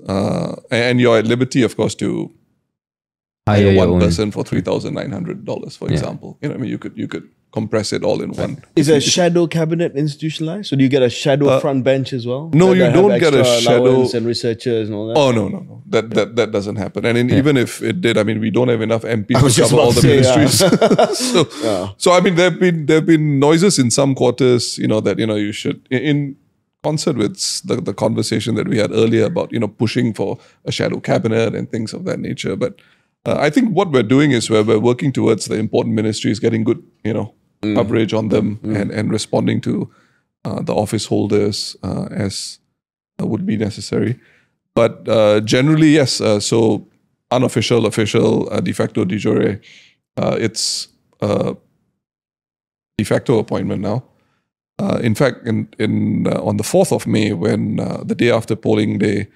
and you're at liberty, of course, to hire one person for $3,900, for example. I mean, you could compress it all in one. Is a shadow cabinet institutionalized? So do you get a shadow front bench as well? No, you don't get a shadow and researchers and all that. Oh no. That doesn't happen. And even if it did, I mean, we don't have enough MPs to cover all the ministries. So I mean, there've been noises in some quarters, that you should in concert with the conversation that we had earlier about pushing for a shadow cabinet and things of that nature. But I think what we're doing is we're working towards the important ministries getting good coverage on them and responding to the office holders as would be necessary. But generally, yes. So unofficial, official, de facto, de jure. It's a de facto appointment now. In fact, on the 4th of May, when the day after polling day,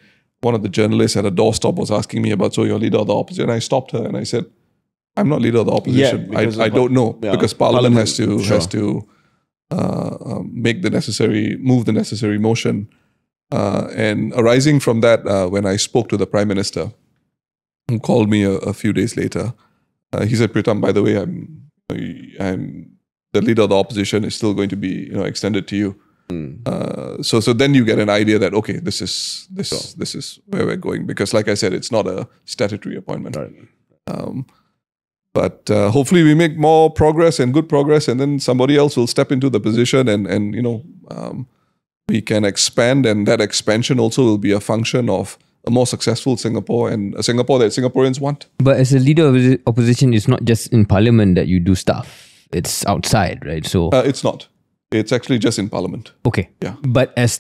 one of the journalists at a doorstop was asking me about, so you're leader of the opposition. I stopped her and I said, I'm not leader of the opposition. I don't know, because Parliament has to move the necessary motion. And arising from that, when I spoke to the Prime Minister, who called me a few days later, he said, Pritam, by the way, I'm the leader of the opposition is still going to be extended to you. So then you get an idea that, okay, this is where we're going, because like I said, it's not a statutory appointment. Right. But hopefully we make more progress and good progress, and then somebody else will step into the position, and we can expand, and that expansion also will be a function of a more successful Singapore, and a Singapore that Singaporeans want. But as a leader of the opposition, it's not just in Parliament that you do stuff. It's outside, right? So it's not. It's actually just in Parliament. Okay. Yeah. But as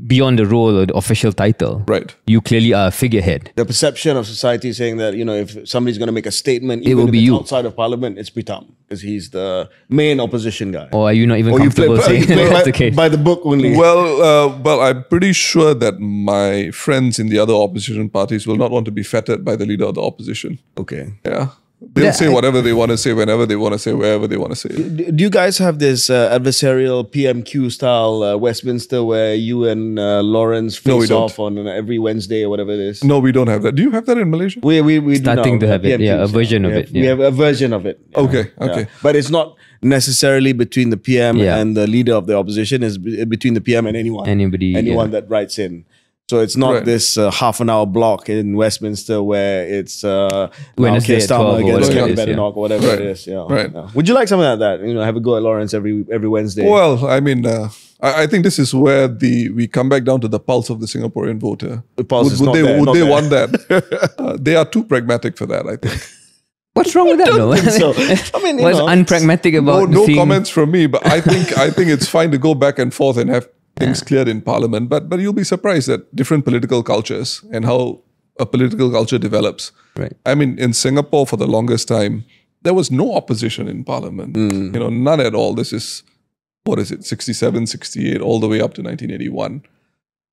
beyond the role or the official title, right, you clearly are a figurehead. The perception of society saying that, if somebody's going to make a statement, it even will if be it's you outside of Parliament, it's Pritam, because he's the main opposition guy. Or are you not even comfortable saying that's the case? By the book only. Well, I'm pretty sure that my friends in the other opposition parties will not want to be fettered by the leader of the opposition. Okay. Yeah. They'll say whatever they want to say, whenever they want to say, wherever they want to say it. Do you guys have this adversarial PMQ style Westminster where you and Lawrence face off on every Wednesday or whatever it is? No, we don't have that. Do you have that in Malaysia? We starting do to have it. Yeah, a version of it. We have a version of it. Yeah. Okay. Yeah. But it's not necessarily between the PM and the leader of the opposition. It's between the PM and anyone that writes in. So it's not this half an hour block in Westminster where it's Wednesday at 12 against Kelly or Badenoch or whatever it is. Yeah. Right. Yeah. Would you like something like that? Have a go at Lawrence every Wednesday. Well, I mean, I think this is where we come back down to the pulse of the Singaporean voter. The pulse is not they there, would not they there. want that? They are too pragmatic for that, I think. What's wrong with that, though? So, I mean, what's unpragmatic about no comments from me, but I think it's fine to go back and forth and have things cleared in Parliament, but you'll be surprised at different political cultures and how a political culture develops. Right. I mean, in Singapore for the longest time, there was no opposition in Parliament. None at all. This is, 67, 68, all the way up to 1981.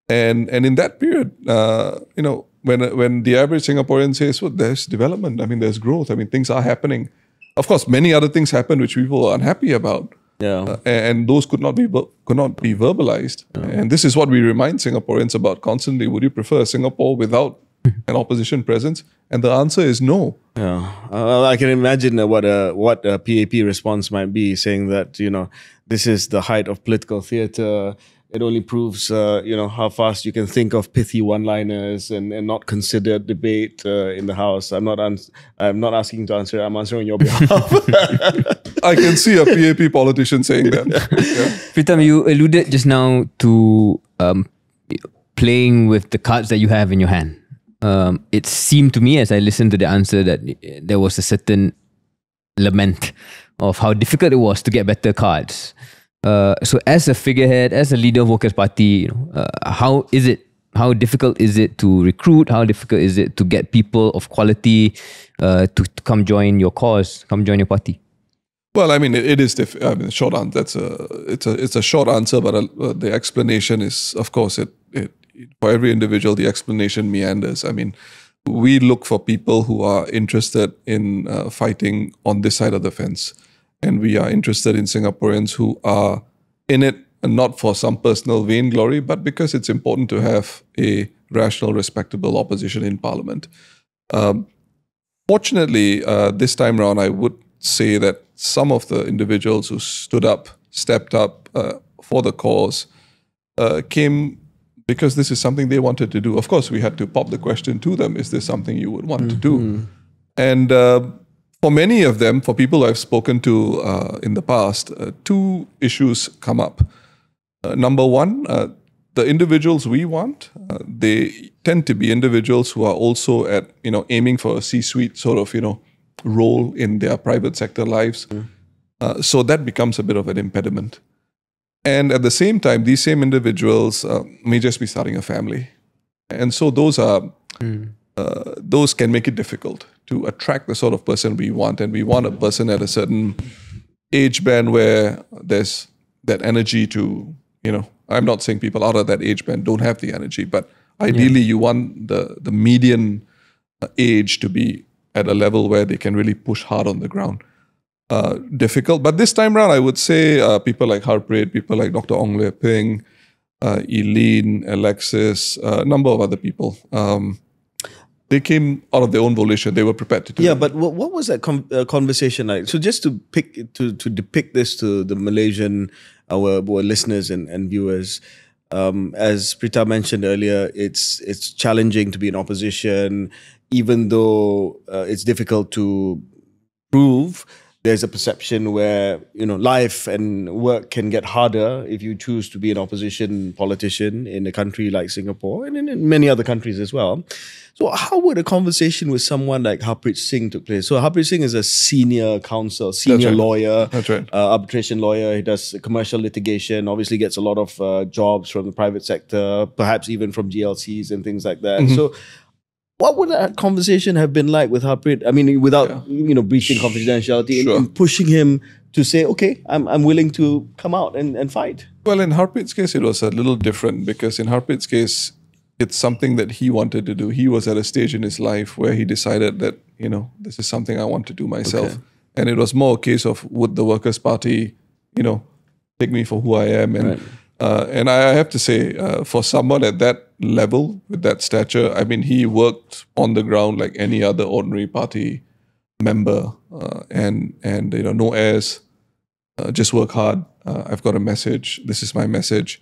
And in that period, when the average Singaporean says, well, there's development, I mean, there's growth, I mean, things are happening. Of course, many other things happen which people are unhappy about. Yeah. And those could not be verbalized. And this is what we remind Singaporeans about constantly. Would you prefer Singapore without an opposition presence? And the answer is no. Yeah, I can imagine what a PAP response might be, saying that this is the height of political theatre. It only proves how fast you can think of pithy one-liners and not consider debate in the House. I'm not asking you to answer. I'm answering on your behalf. I can see a PAP politician saying that. Yeah. Pritam, you alluded just now to playing with the cards that you have in your hand. It seemed to me as I listened to the answer that there was a certain lament of how difficult it was to get better cards. So as a figurehead, as a leader of Workers' Party, how difficult is it to recruit? How difficult is it to get people of quality to come join your cause, come join your party? Well, I mean, it is difficult. I mean, short answer. It's a short answer, but the explanation is, of course, for every individual, the explanation meanders. I mean, we look for people who are interested in fighting on this side of the fence. And we are interested in Singaporeans who are in it not for some personal vainglory, but because it's important to have a rational, respectable opposition in Parliament. Fortunately, this time around, I would say that some of the individuals who stepped up for the cause, came because this is something they wanted to do. Of course, we had to pop the question to them, is this something you would want to do? And for many of them, for people I've spoken to in the past, two issues come up. Number one, the individuals we want, they tend to be individuals who are also at, aiming for a C-suite sort of, role in their private sector lives. So that becomes a bit of an impediment. And at the same time, these same individuals may just be starting a family. And so those are those can make it difficult to attract the sort of person we want. And we want a person at a certain age band where there's that energy to, I'm not saying people out of that age band don't have the energy, but ideally you want the median age to be at a level where they can really push hard on the ground. Difficult. But this time around, I would say people like Harpreet, people like Dr. Ong Lue Ping, Eileen, Alexis, a number of other people. They came out of their own volition. They were prepared to do it. But what was that conversation like? So just to depict this to the Malaysian, our listeners and viewers, as Prita mentioned earlier, it's challenging to be in opposition, even though it's difficult to prove. There's a perception where life and work can get harder if you choose to be an opposition politician in a country like Singapore and in many other countries as well. So how would a conversation with someone like Harpreet Singh took place? So Harpreet Singh is a senior counsel, senior lawyer, That's right. Arbitration lawyer. He does commercial litigation, obviously gets a lot of jobs from the private sector, perhaps even from GLCs and things like that. So what would that conversation have been like with Harpreet? I mean, without breaching confidentiality and pushing him to say, okay, I'm willing to come out and fight. Well, in Harpreet's case, it was a little different because in Harpreet's case, it's something that he wanted to do. He was at a stage in his life where he decided that, this is something I want to do myself. Okay. And it was more a case of would the Workers' Party, take me for who I am. And and I have to say, for someone at that level, with that stature, I mean, he worked on the ground like any other ordinary party member, and no airs, just work hard. I've got a message. This is my message.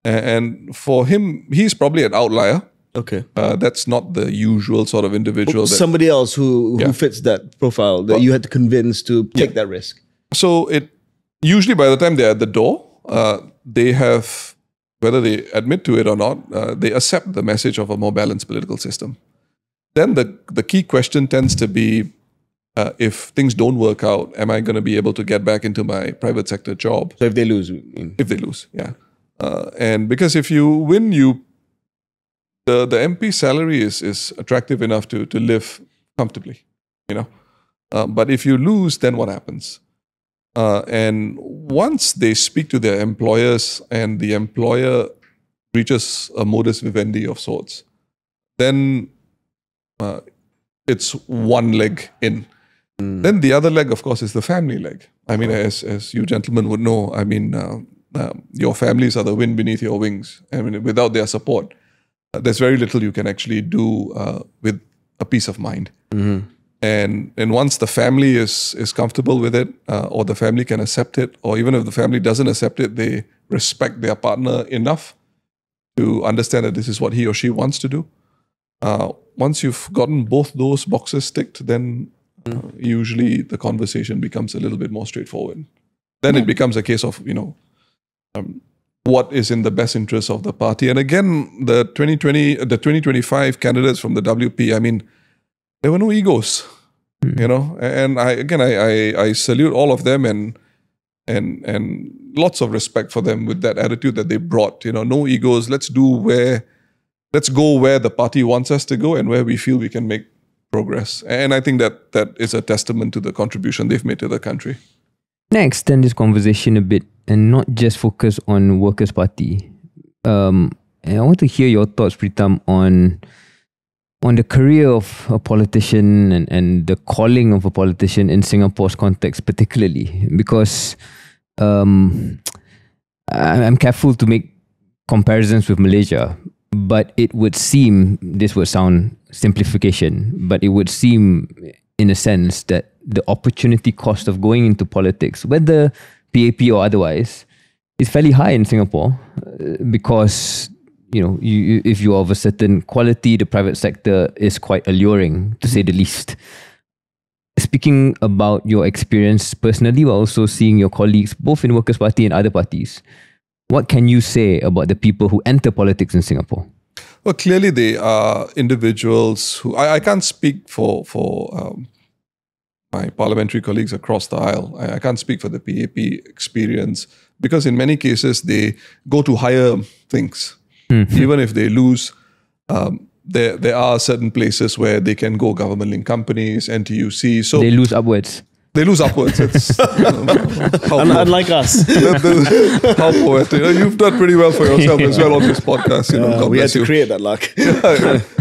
And for him, he's probably an outlier. Okay. That's not the usual sort of individual. Somebody else who fits that profile that you had to convince to take that risk. So usually by the time they're at the door, they have, whether they admit to it or not, they accept the message of a more balanced political system. Then the key question tends to be, if things don't work out, am I going to be able to get back into my private sector job? So if they lose? If they lose, yeah. And because if you win, the MP salary is attractive enough to live comfortably, But if you lose, then what happens? And once they speak to their employers and the employer reaches a modus vivendi of sorts, then it's one leg in. Then the other leg, of course, is the family leg. I mean, as you gentlemen would know, I mean, your families are the wind beneath your wings. I mean, without their support, there's very little you can actually do with a peace of mind. And once the family is comfortable with it, or the family can accept it, or even if the family doesn't accept it, they respect their partner enough to understand that this is what he or she wants to do. Once you've gotten both those boxes ticked, then usually the conversation becomes a little bit more straightforward. Then it becomes a case of, what is in the best interest of the party. And again, the 2025 candidates from the WP, I mean, there were no egos, and I salute all of them and lots of respect for them with that attitude that they brought, no egos. Let's go where the party wants us to go and where we feel we can make progress. And I think that is a testament to the contribution they've made to the country. Next, extend this conversation a bit and not just focus on Workers' Party. And I want to hear your thoughts, Pritam, on the career of a politician and the calling of a politician in Singapore's context particularly, because I'm careful to make comparisons with Malaysia, but it would seem, this would sound simplification, but it would seem in a sense that the opportunity cost of going into politics, whether PAP or otherwise, is fairly high in Singapore because if you're of a certain quality, the private sector is quite alluring, to say the least. Speaking about your experience personally, but also seeing your colleagues both in Workers' Party and other parties, what can you say about the people who enter politics in Singapore? Well, clearly they are individuals who I can't speak for my parliamentary colleagues across the aisle. I can't speak for the PAP experience because in many cases they go to higher things. Even if they lose, There are certain places where they can go, government-linked companies, NTUC. So They lose upwards. they lose upwards. It's, how, Unlike us. how poetic. You've done pretty well for yourself as well on this podcast. God We had bless to you. create that luck.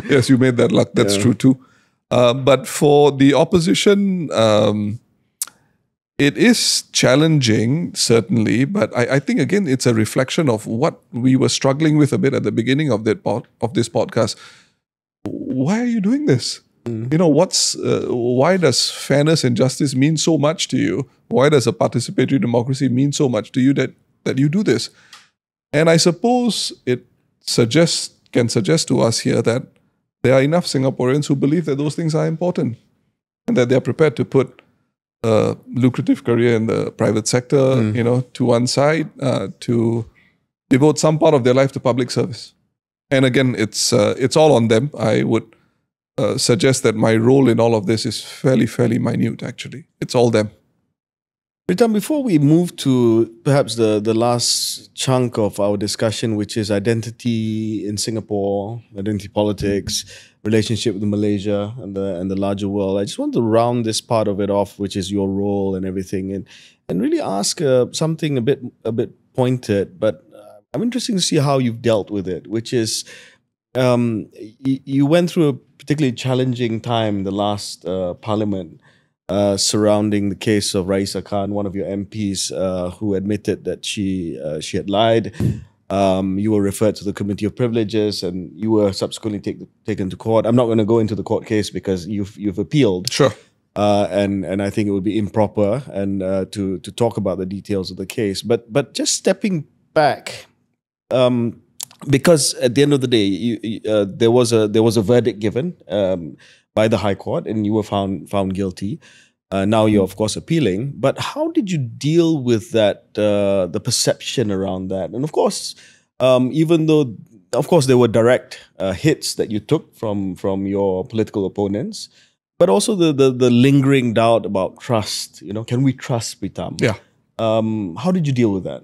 Yes, you made that luck. That's true too. But for the opposition, it is challenging, certainly. But I think, again, it's a reflection of what we were struggling with a bit at the beginning of this podcast. Why are you doing this? Why does fairness and justice mean so much to you? Why does a participatory democracy mean so much to you that you do this? And I suppose it can suggest to us here that there are enough Singaporeans who believe that those things are important and that they are prepared to put a lucrative career in the private sector, to one side, to devote some part of their life to public service. And again, it's all on them. I would suggest that my role in all of this is fairly minute, actually. It's all them. Pritam, before we move to perhaps the last chunk of our discussion, which is identity in Singapore, identity politics, relationship with Malaysia and the larger world, I just want to round this part of it off, which is your role and everything, and really ask something a bit pointed, but I'm interested to see how you've dealt with it, which is you went through a particularly challenging time in the last parliament surrounding the case of Raisa Khan, one of your MPs who admitted that she had lied. You were referred to the Committee of Privileges and you were subsequently taken to court. I'm not going to go into the court case because you've appealed. Sure. And I think it would be improper and to talk about the details of the case. But just stepping back, because at the end of the day, there was a verdict given by the High Court, and you were found guilty. Now you're of course appealing. But how did you deal with that? The perception around that, and of course, even though of course there were direct hits that you took from your political opponents, but also the lingering doubt about trust. Can we trust Pritam? Yeah. How did you deal with that?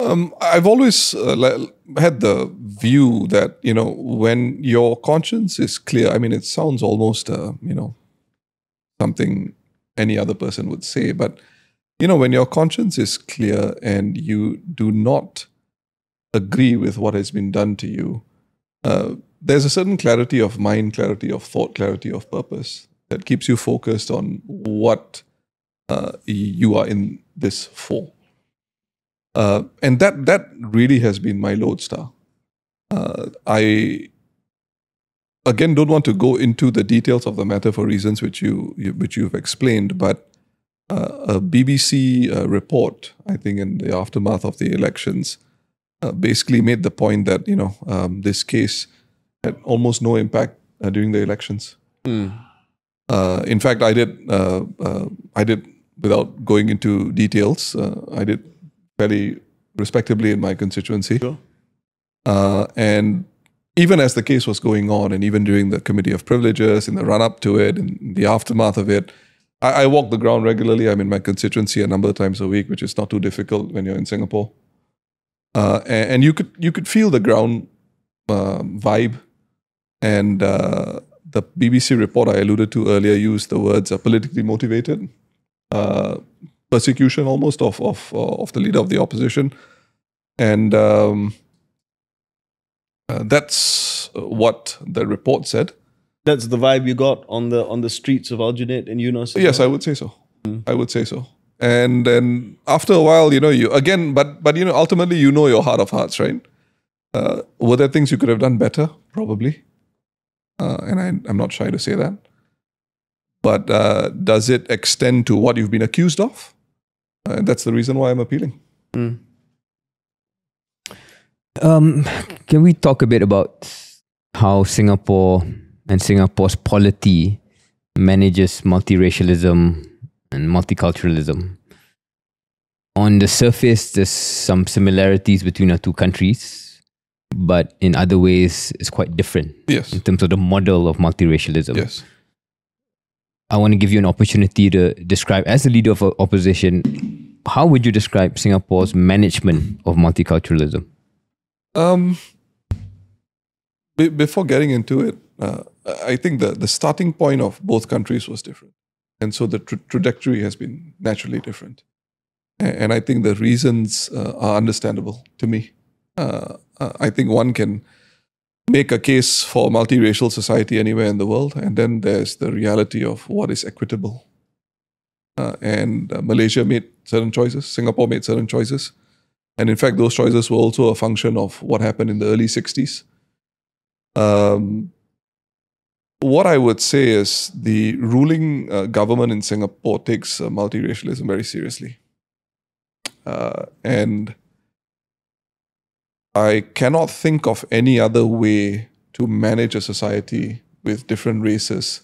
I've always had the view that, when your conscience is clear, I mean, it sounds almost, something any other person would say, but, when your conscience is clear and you do not agree with what has been done to you, there's a certain clarity of mind, clarity of thought, clarity of purpose that keeps you focused on what you are in this for. And that really has been my lodestar. I again don't want to go into the details of the matter for reasons which you've explained, but a BBC report, I think in the aftermath of the elections, basically made the point that this case had almost no impact during the elections. In fact, I did without going into details. I did fairly respectably in my constituency. Sure. And even as the case was going on, and even during the Committee of Privileges, in the run-up to it, in the aftermath of it, I walk the ground regularly. I'm in my constituency a number of times a week, which is not too difficult when you're in Singapore. And you could feel the ground vibe. And the BBC report I alluded to earlier used the words politically motivated. Persecution almost of the leader of the opposition, and that's what the report said. That's the vibe you got on the streets of Aljunied and Eunos. Yes, I would say so. I would say so. And then after a while, you again, but ultimately, your heart of hearts, right? Were there things you could have done better? Probably, and I'm not shy to say that. But does it extend to what you've been accused of? And that's the reason why I'm appealing. Can we talk a bit about how Singapore and Singapore's polity manages multiracialism and multiculturalism? On the surface, there's some similarities between our two countries, but in other ways, it's quite different. Yes. In terms of the model of multiracialism. Yes. I want to give you an opportunity to describe, as the leader of opposition, how would you describe Singapore's management of multiculturalism? before getting into it, I think the starting point of both countries was different. And so the trajectory has been naturally different. And I think the reasons are understandable to me. I think one can make a case for multiracial society anywhere in the world. And then there's the reality of what is equitable. And Malaysia made certain choices. Singapore made certain choices. And in fact, those choices were also a function of what happened in the early 60s. What I would say is the ruling government in Singapore takes multiracialism very seriously. And I cannot think of any other way to manage a society with different races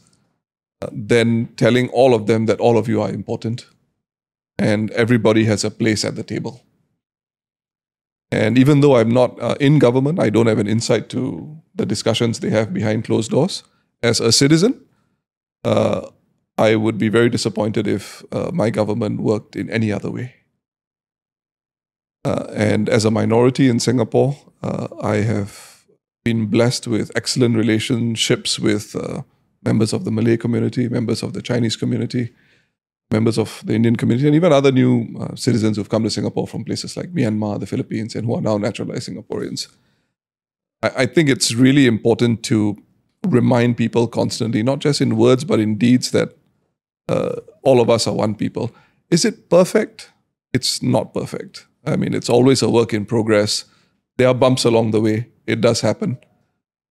than telling all of them that all of you are important and everybody has a place at the table. And even though I'm not in government, I don't have an insight to the discussions they have behind closed doors. As a citizen, I would be very disappointed if my government worked in any other way. And as a minority in Singapore, I have been blessed with excellent relationships with members of the Malay community, members of the Chinese community, members of the Indian community, and even other new citizens who've come to Singapore from places like Myanmar, the Philippines, and who are now naturalized Singaporeans. I think it's really important to remind people constantly, not just in words, but in deeds, that all of us are one people. Is it perfect? It's not perfect. I mean, it's always a work in progress. There are bumps along the way. It does happen.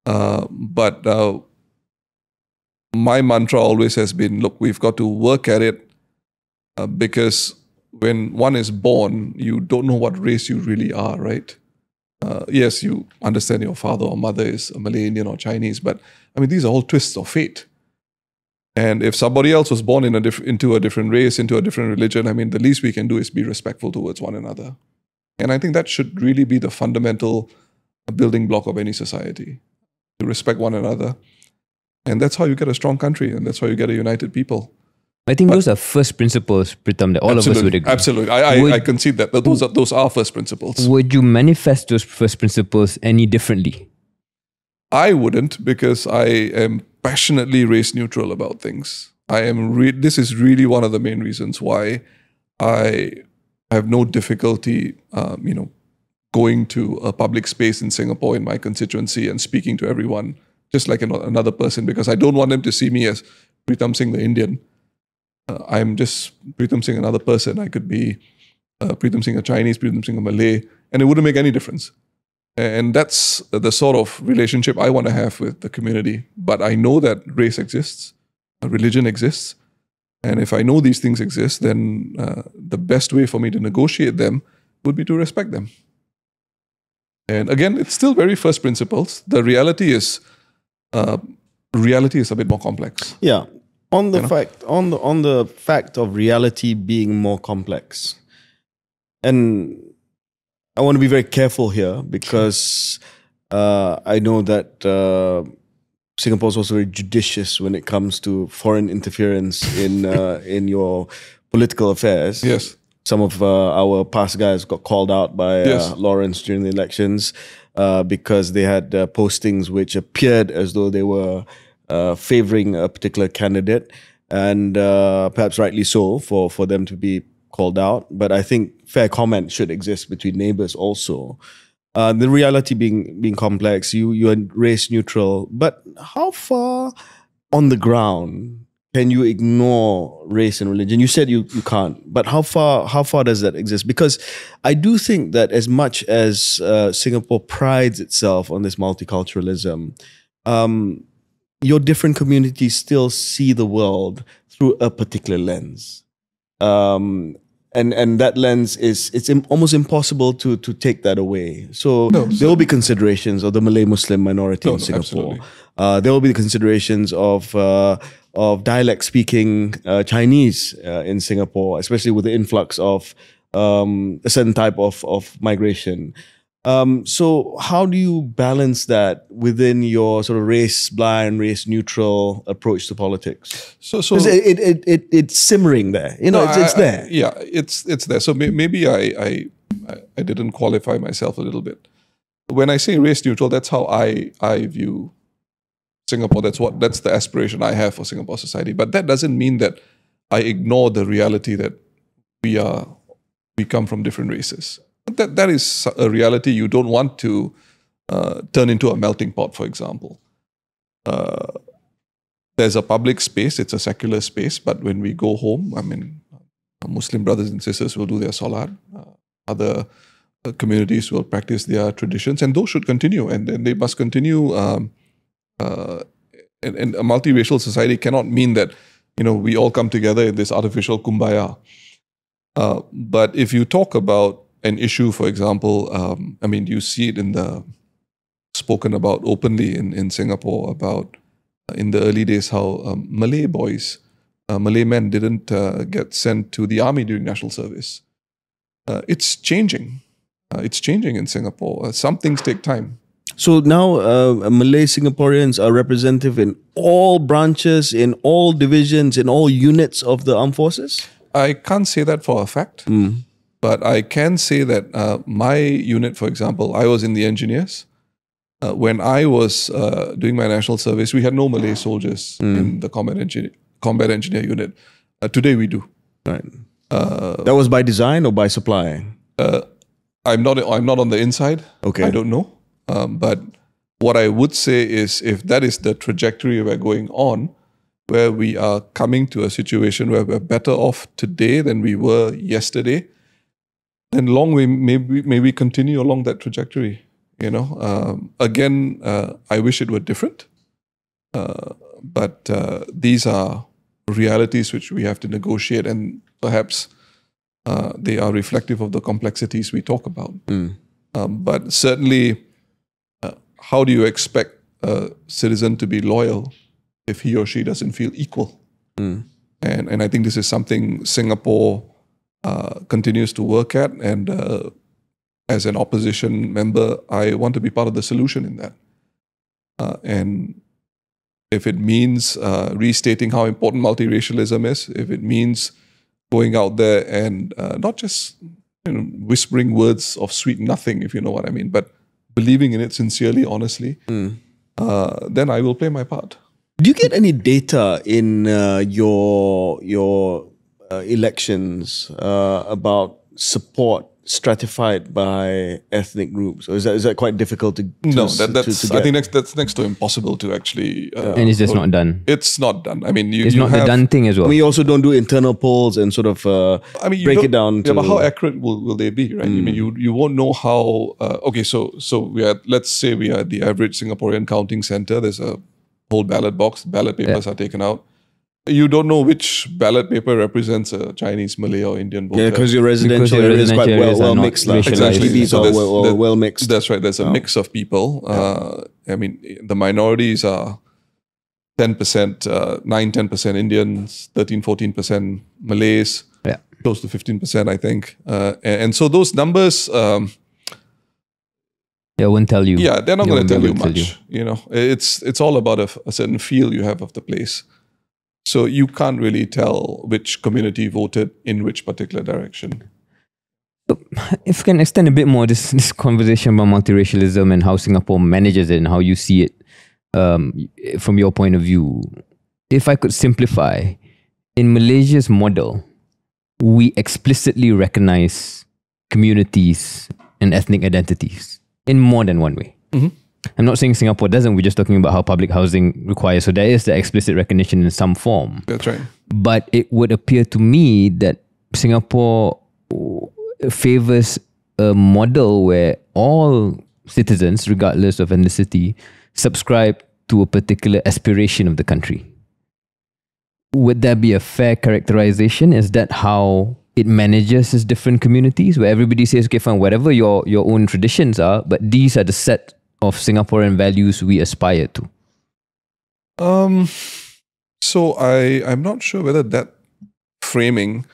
But my mantra always has been, look, we've got to work at it because when one is born, you don't know what race you really are, right? Yes, you understand your father or mother is a Malay, Indian, or Chinese, but I mean, these are all twists of fate. And if somebody else was born into a different race, into a different religion, I mean, the least we can do is be respectful towards one another. And I think that should really be the fundamental building block of any society, to respect one another. And that's how you get a strong country, and that's how you get a united people. I think those are first principles, Pritam, that all of us would agree. Absolutely. I concede that. Those are first principles. Would you manifest those first principles any differently? I wouldn't, because I am passionately race neutral about things. This is really one of the main reasons why I have no difficulty, going to a public space in Singapore in my constituency and speaking to everyone just like another person, because I don't want them to see me as Pritam Singh the Indian. I'm just Pritam Singh, another person. I could be Pritam Singh a Chinese, Pritam Singh a Malay, and it wouldn't make any difference. And that's the sort of relationship I want to have with the community. But I know that race exists, religion exists. And if I know these things exist, then the best way for me to negotiate them would be to respect them. And again, it's still very first principles. The reality is a bit more complex. Yeah. On the fact of reality being more complex. And I want to be very careful here, because I know that Singapore is also very judicious when it comes to foreign interference in your political affairs. Yes. Some of our past guys got called out by Lawrence during the elections because they had postings which appeared as though they were favoring a particular candidate, and perhaps rightly so for them to be called out. But I think fair comment should exist between neighbors also. The reality being complex, you are race neutral, but how far on the ground can you ignore race and religion? You said you can't, but how far does that exist? Because I do think that as much as Singapore prides itself on this multiculturalism, your different communities still see the world through a particular lens. And that lens it's almost impossible to take that away. So there will be considerations of the Malay Muslim minority in Singapore. There will be the considerations of dialect speaking Chinese in Singapore, especially with the influx of a certain type of migration. So how do you balance that within your sort of race blind, race neutral approach to politics? So it's simmering there. It's there. It's there. So maybe I didn't qualify myself a little bit. when I say race neutral, that's how I view Singapore. That's the aspiration I have for Singapore society. But that doesn't mean that I ignore the reality that we come from different races. That is a reality you don't want to turn into a melting pot, for example. There's a public space, it's a secular space, but when we go home, I mean, Muslim brothers and sisters will do their salat, other communities will practice their traditions, and those should continue, and they must continue. And a multiracial society cannot mean that, we all come together in this artificial kumbaya. But if you talk about an issue, for example, I mean, you see it spoken about openly in Singapore about in the early days how Malay boys, Malay men didn't get sent to the army during national service. It's changing. It's changing in Singapore. Some things take time. So now Malay Singaporeans are representative in all branches, in all divisions, in all units of the armed forces? I can't say that for a fact, but I can say that my unit, for example, I was in the engineers. When I was doing my national service, we had no Malay soldiers in the combat engineer unit. Today we do. Right. That was by design or by supply? I'm not on the inside. Okay. I don't know. But what I would say is, if that is the trajectory we're going on, where we are coming to a situation where we're better off today than we were yesterday, then may we continue along that trajectory. Again, I wish it were different, but these are realities which we have to negotiate, and perhaps they are reflective of the complexities we talk about. But certainly, how do you expect a citizen to be loyal if he or she doesn't feel equal? And I think this is something Singapore continues to work at, and as an opposition member, I want to be part of the solution in that. And if it means restating how important multiracialism is, if it means going out there and not just whispering words of sweet nothing, if you know what I mean, but believing in it sincerely, honestly, then I will play my part. Do you get any data in your elections about support stratified by ethnic groups, or is that quite difficult to no? To I think that's next to impossible to actually. And it's just not done. It's not done. I mean, it's not the done thing as well. We also don't do internal polls and sort of break it down. But how accurate will they be, right? I mean, you won't know how. Okay, so let's say we are at the average Singaporean counting center. There's a whole ballot box. Ballot papers are taken out. You don't know which ballot paper represents a Chinese, Malay, or Indian voter. Yeah, because your residential area is quite well mixed. Exactly. These are well mixed. That's right. There's a mix of people. I mean, the minorities are 10%, 9-10% Indians, 13-14% Malays, close to 15%, I think. And so those numbers... won't tell you. Yeah, they're not going to tell you much. It's all about a certain feel you have of the place. So you can't really tell which community voted in which particular direction. So if you can extend a bit more this conversation about multiracialism and how Singapore manages it and how you see it from your point of view. If I could simplify, in Malaysia's model, we explicitly recognize communities and ethnic identities in more than one way. I'm not saying Singapore doesn't, we're just talking about how public housing requires. So there is the explicit recognition in some form. That's right. But it would appear to me that Singapore favors a model where all citizens, regardless of ethnicity, subscribe to a particular aspiration of the country. Would that be a fair characterization? Is that how it manages its different communities, where everybody says, okay, fine, whatever your own traditions are, but these are the set of Singaporean values we aspire to? So I'm not sure whether that framing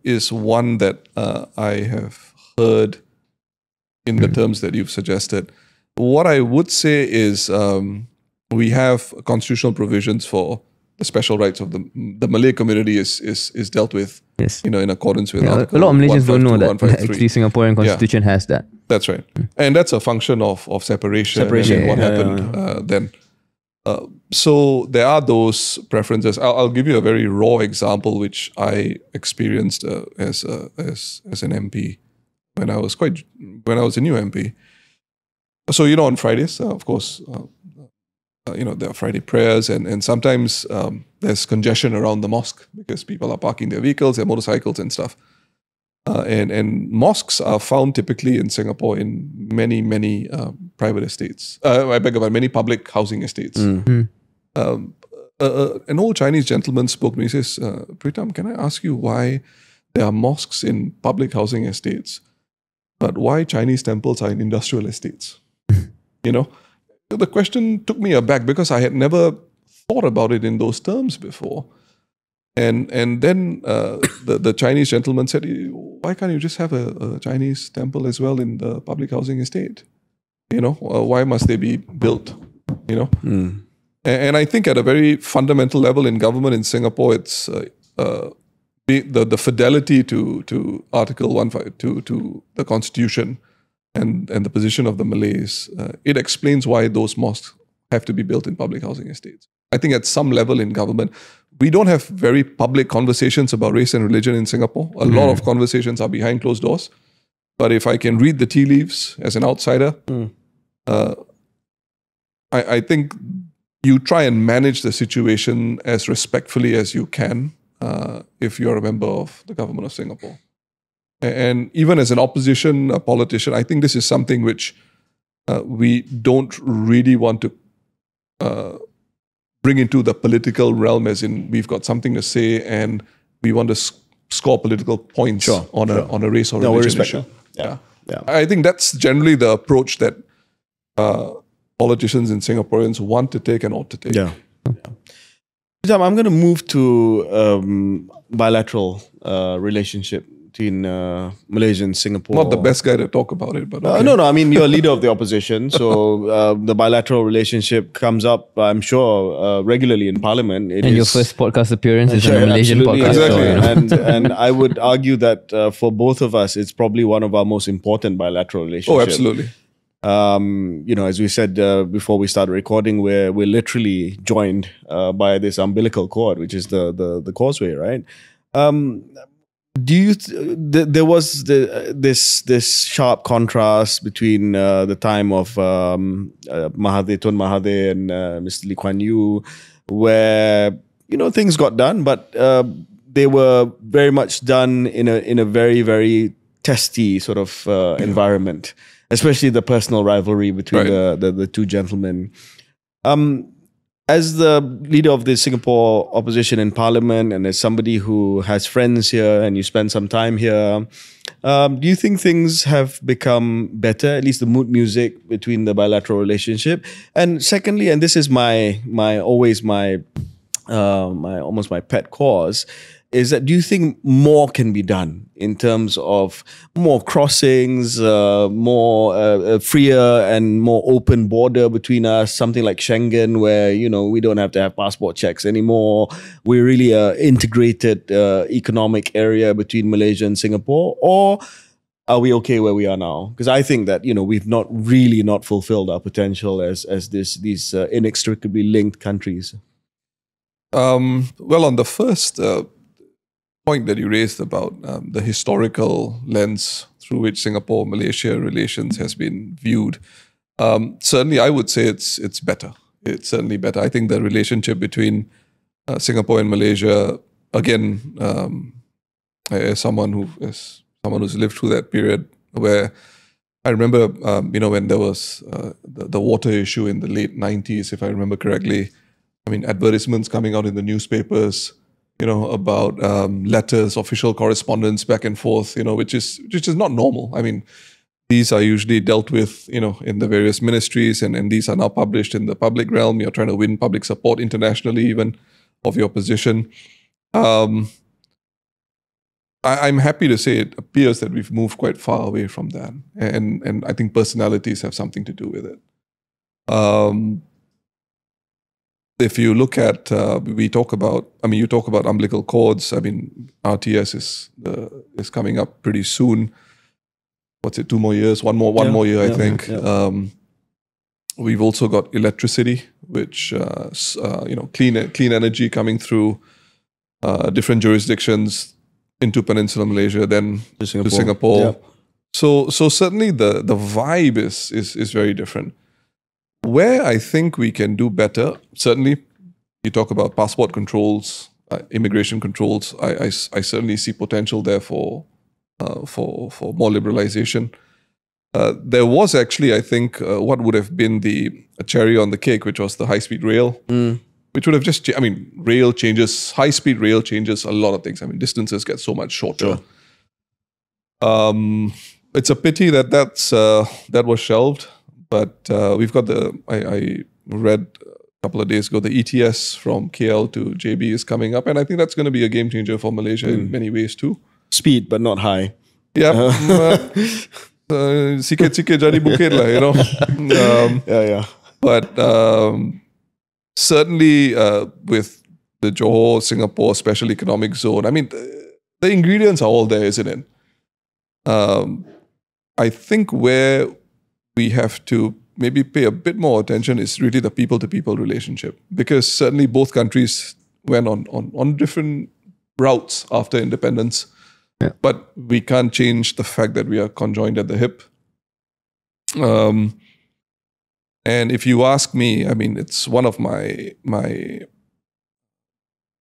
is one that I have heard in the terms that you've suggested. What I would say is we have constitutional provisions for the special rights of the Malay community is dealt with, Yes. in accordance with Yeah, Article a lot of Malaysians don't know that 152, actually Singaporean constitution has that. That's right. And that's a function of separation, Separation, and what yeah, happened then. So there are those preferences. I'll give you a very raw example, which I experienced as an MP when I was a new MP. So, on Fridays, of course, there are Friday prayers, and sometimes there's congestion around the mosque because people are parking their vehicles, their motorcycles and stuff. And mosques are found typically in Singapore in many private estates. I beg your pardon, many public housing estates. An old Chinese gentleman spoke to me. He says, Pritam, can I ask you why there are mosques in public housing estates, but why Chinese temples are in industrial estates? The question took me aback because I had never thought about it in those terms before. And then the Chinese gentleman said, why can't you just have a Chinese temple as well in the public housing estate? Why must they be built? And I think at a very fundamental level in government in Singapore, it's the fidelity to Article 152 to the Constitution and the position of the Malays. It explains why those mosques have to be built in public housing estates. I think at some level in government, we don't have very public conversations about race and religion in Singapore. A lot of conversations are behind closed doors. But if I can read the tea leaves as an outsider, I think you try and manage the situation as respectfully as you can if you're a member of the government of Singapore. And even as an opposition, a politician, I think this is something which we don't really want to bring into the political realm, as in we've got something to say and we want to score political points on a race or religion issue. Yeah. I think that's generally the approach that politicians and Singaporeans want to take and ought to take. Yeah. I'm going to move to bilateral relationship between Malaysia and Singapore. Not the best guy to talk about it, but okay. No. I mean, you're leader of the opposition, so the bilateral relationship comes up, I'm sure, regularly in Parliament. Your first podcast appearance is on a Malaysian podcast. Exactly. So, and I would argue that for both of us, it's probably one of our most important bilateral relationships. Oh, absolutely. As we said before we started recording, we're literally joined by this umbilical cord, which is the causeway, right? Do you? There was this sharp contrast between the time of Mahathir, Tun Mahathir, and Mr. Lee Kuan Yew, where things got done, but they were very much done in a very, very testy sort of environment, especially the personal rivalry between the two gentlemen. As the leader of the Singapore opposition in Parliament, and as somebody who has friends here and you spend some time here, do you think things have become better, at least the mood music between the bilateral relationship? And secondly, and this is my pet cause, is that do you think more can be done in terms of more crossings, more freer and more open border between us, something like Schengen, where, we don't have to have passport checks anymore. We're really an integrated economic area between Malaysia and Singapore, or are we okay where we are now? Because I think that, we've not fulfilled our potential as these inextricably linked countries. Well, on the first point that you raised about the historical lens through which Singapore-Malaysia relations has been viewed, certainly I would say it's better. It's certainly better. I think the relationship between Singapore and Malaysia, again, as someone who's lived through that period, where I remember, when there was the water issue in the late 90s, if I remember correctly. I mean, advertisements coming out in the newspapers, about letters, official correspondence back and forth, which is not normal. I mean, these are usually dealt with, in the various ministries, and these are now published in the public realm. You're trying to win public support internationally, even of your position. I'm happy to say it appears that we've moved quite far away from that, and I think personalities have something to do with it. if you look at, you talk about umbilical cords. I mean, RTS is coming up pretty soon. What's it? 2 more years? One more year, I think. Yeah. We've also got electricity, which clean energy coming through different jurisdictions into Peninsular Malaysia, then to Singapore. Yeah. So certainly the vibe is very different. Where I think we can do better, certainly, you talk about passport controls, immigration controls. I certainly see potential there for more liberalization. There was actually, I think, what would have been the cherry on the cake, which was the high-speed rail, which would have just, high-speed rail changes a lot of things. I mean, distances get so much shorter. Sure. It's a pity that was shelved, but we've got I read a couple of days ago, the ETS from KL to JB is coming up, and I think that's going to be a game changer for Malaysia in many ways too. Speed, but not high. Yeah. Sikit-sikit jadi bukit lah, you know. Yeah. But certainly with the Johor, Singapore Special Economic Zone, I mean, the ingredients are all there, isn't it? I think where we have to maybe pay a bit more attention is really the people-to-people relationship, because certainly both countries went on different routes after independence. Yeah. But we can't change the fact that we are conjoined at the hip. And if you ask me, I mean, it's one of my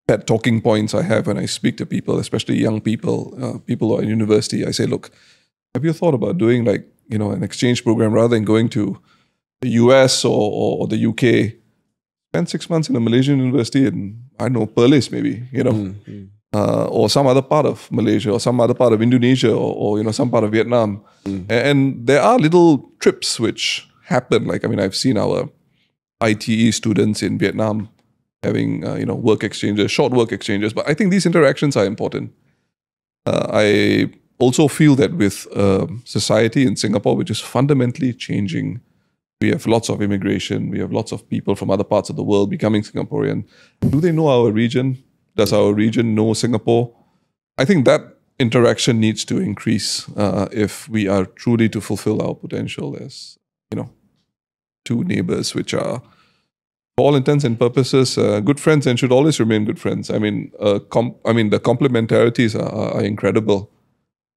pet talking points I have when I speak to people, especially young people, people who are in university. I say, look, have you thought about doing an exchange program rather than going to the US or the UK? Spend 6 months in a Malaysian university in, I don't know, Perlis maybe, or some other part of Malaysia, or some other part of Indonesia, or some part of Vietnam. And there are little trips which happen. I've seen our ITE students in Vietnam having work exchanges, short work exchanges. But I think these interactions are important. I also feel that with society in Singapore, which is fundamentally changing, we have lots of immigration, we have lots of people from other parts of the world becoming Singaporean. Do they know our region? Does our region know Singapore? I think that interaction needs to increase if we are truly to fulfill our potential as, two neighbors which are, for all intents and purposes, good friends and should always remain good friends. I mean, the complementarities are incredible.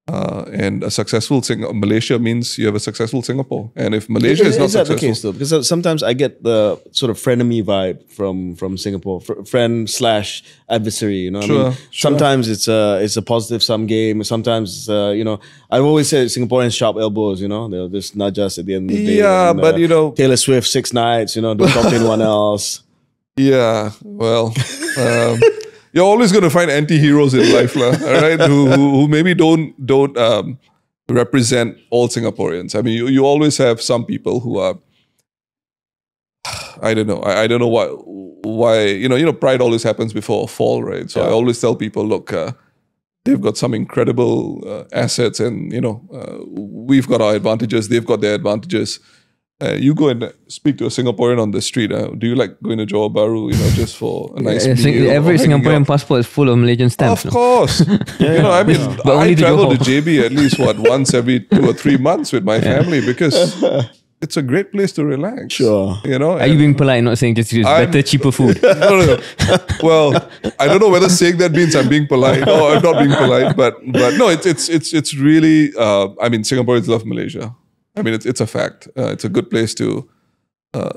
And a successful Malaysia means you have a successful Singapore. And if Malaysia is not that successful, the case though? Because sometimes I get the sort of frenemy vibe from Singapore, friend/adversary. You know, Sure. Sometimes it's a positive sum game. Sometimes I've always said Singaporeans sharp elbows. They'll just nudge us at the end of the day. Yeah, and, but Taylor Swift 6 nights. Don't talk to anyone else. Yeah, well, you're always going to find anti-heroes in life, all right? Who maybe don't represent all Singaporeans. I mean, you always have some people who are, I don't know. I don't know why. Pride always happens before a fall, right? So I always tell people, look, they've got some incredible assets, and we've got our advantages. They've got their advantages. You go and speak to a Singaporean on the street. Do you like going to Johor Bahru, just for a nice meal? Every Singaporean passport is full of Malaysian stamps. Of course. I travel to JB at least, once every 2 or 3 months with my family, because it's a great place to relax. Sure. Are you being polite, not saying just better, cheaper food? No. Well, I don't know whether saying that means I'm being polite or I'm not being polite, but no, it's really, Singaporeans love Malaysia. I mean, it's a fact. It's a good place to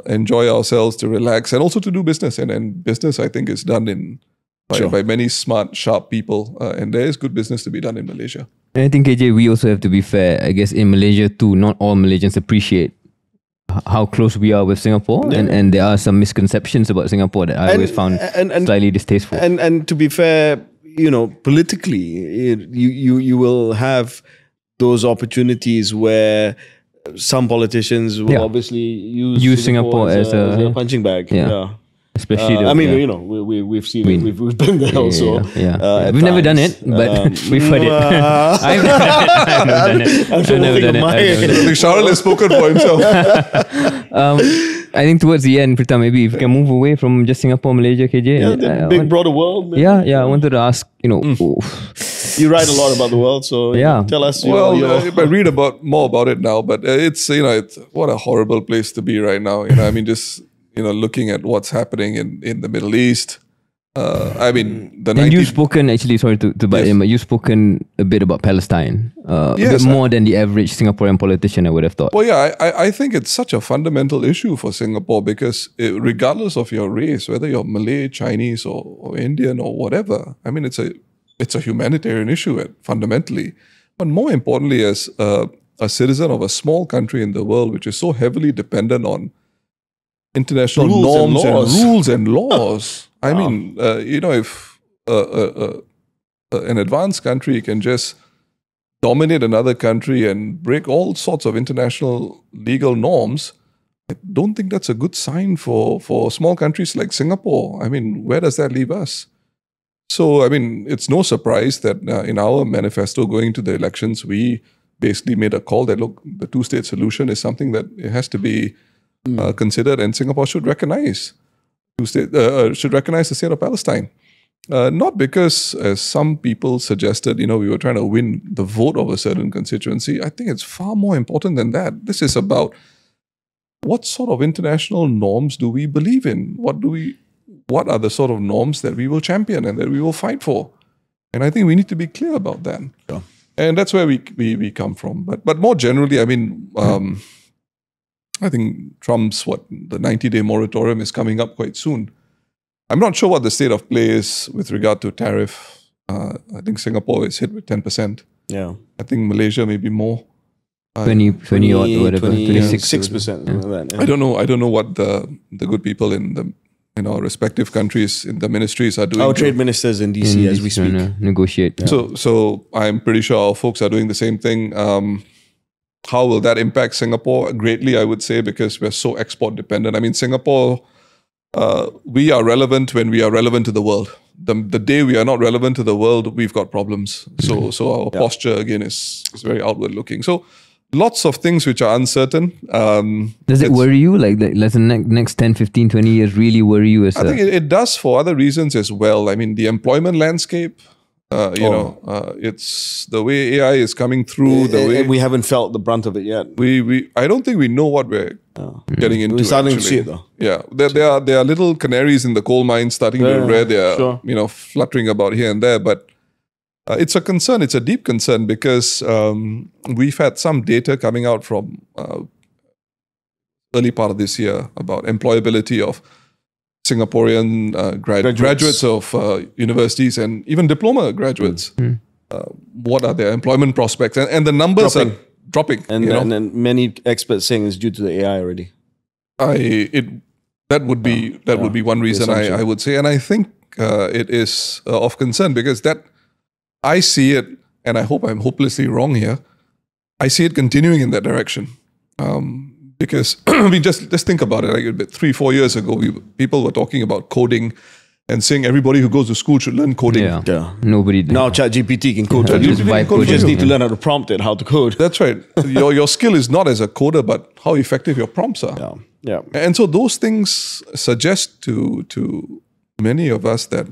enjoy ourselves, to relax, and also to do business. And business, I think, is done by many smart, sharp people. And there is good business to be done in Malaysia. And I think, KJ, we also have to be fair. I guess in Malaysia too, not all Malaysians appreciate how close we are with Singapore. Yeah. And there are some misconceptions about Singapore that I always found slightly distasteful. And to be fair, politically, you will have those opportunities where some politicians will obviously use Singapore as a punching bag. Yeah. Especially we've seen it. We've been there also. Yeah. We've never done it, but we've heard it. I've never done it. I think Charles has spoken for himself. I think towards the end, Prita, maybe if we can move away from just Singapore, Malaysia, KJ. Yeah, the big broader world. Man. I wanted to ask, You write a lot about the world, so Yeah. tell us. Well, I read more about it now, but it's it's what a horrible place to be right now. I mean, just looking at what's happening in the Middle East. I mean, the and you've spoken, actually, sorry to butt in, but you've spoken a bit about Palestine. A bit more than the average Singaporean politician, I would have thought. Well, yeah, I think it's such a fundamental issue for Singapore because regardless of your race, whether you're Malay, Chinese, or Indian or whatever, I mean, it's a humanitarian issue fundamentally. But more importantly, as a citizen of a small country in the world, which is so heavily dependent on international norms and rules and laws. I mean, if an advanced country can just dominate another country and break all sorts of international legal norms, I don't think that's a good sign for small countries like Singapore. I mean, where does that leave us? So, I mean, it's no surprise that in our manifesto going into the elections, we basically made a call that, look, the two-state solution is something that it has to be considered, and Singapore should recognize the state of Palestine. Not because, as some people suggested, we were trying to win the vote of a certain constituency. I think it's far more important than that. This is about what sort of international norms do we believe in? What are the sort of norms that we will champion and that we will fight for? And I think we need to be clear about that. Yeah. And that's where we come from. But more generally, I mean, I think Trump's the 90-day moratorium is coming up quite soon. I'm not sure what the state of play is with regard to tariff. I think Singapore is hit with 10%. Yeah. I think Malaysia maybe more. 20 or whatever, 26%. I don't know what the good people in our respective countries in the ministries are doing. Our trade ministers in DC as we speak. Negotiate. Yeah. So I'm pretty sure our folks are doing the same thing. How will that impact Singapore? Greatly, I would say, because we're so export dependent. I mean, Singapore, we are relevant when we are relevant to the world. The day we are not relevant to the world, we've got problems. So our posture, again, is very outward looking. So lots of things which are uncertain. Does it worry you? Like the next 10, 15, 20 years really worry you? I think it does for other reasons as well. I mean, the employment landscape, it's the way AI is coming through. And we haven't felt the brunt of it yet. I don't think we know what we're getting into. We're starting actually. to see it though. Yeah, there are little canaries in the coal mine starting to rear their, fluttering about here and there. But it's a concern. It's a deep concern because we've had some data coming out from early part of this year about employability of Singaporean graduates of universities and even diploma graduates. What are their employment prospects? And the numbers are dropping. And many experts saying it's due to the AI already. That would be one reason I would say. And I think it is of concern because that I see it, and I hope I'm hopelessly wrong here, I see it continuing in that direction. Because just think about it. Like 3-4 years ago, people were talking about coding and saying everybody who goes to school should learn coding. Yeah. Nobody did. Now ChatGPT can code. You just need to learn how to prompt it, how to code. That's right. Your skill is not as a coder, but how effective your prompts are. Yeah. And so those things suggest to many of us that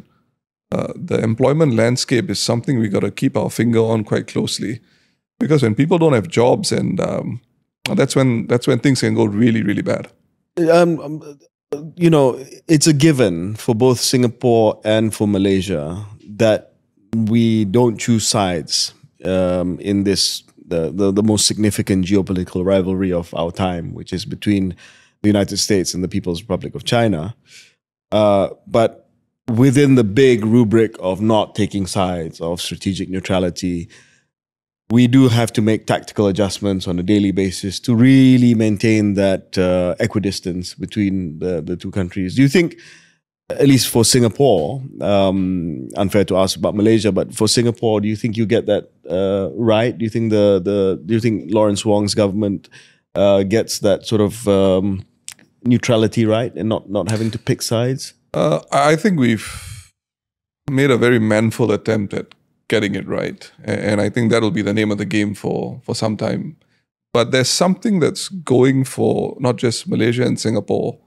the employment landscape is something we got to keep our finger on quite closely, because when people don't have jobs, and that's when things can go really, really bad. It's a given for both Singapore and for Malaysia that we don't choose sides in this the most significant geopolitical rivalry of our time, which is between the United States and the People's Republic of China. But within the big rubric of not taking sides, of strategic neutrality, we do have to make tactical adjustments on a daily basis to really maintain that equidistance between the two countries. Do you think, at least for Singapore, unfair to ask about Malaysia, but for Singapore, do you think you get that right? Do you think do you think Lawrence Wong's government gets that sort of neutrality right and not having to pick sides? I think we've made a very manful attempt at getting it right, and I think that'll be the name of the game for some time. but there's something that's going for not just Malaysia and Singapore,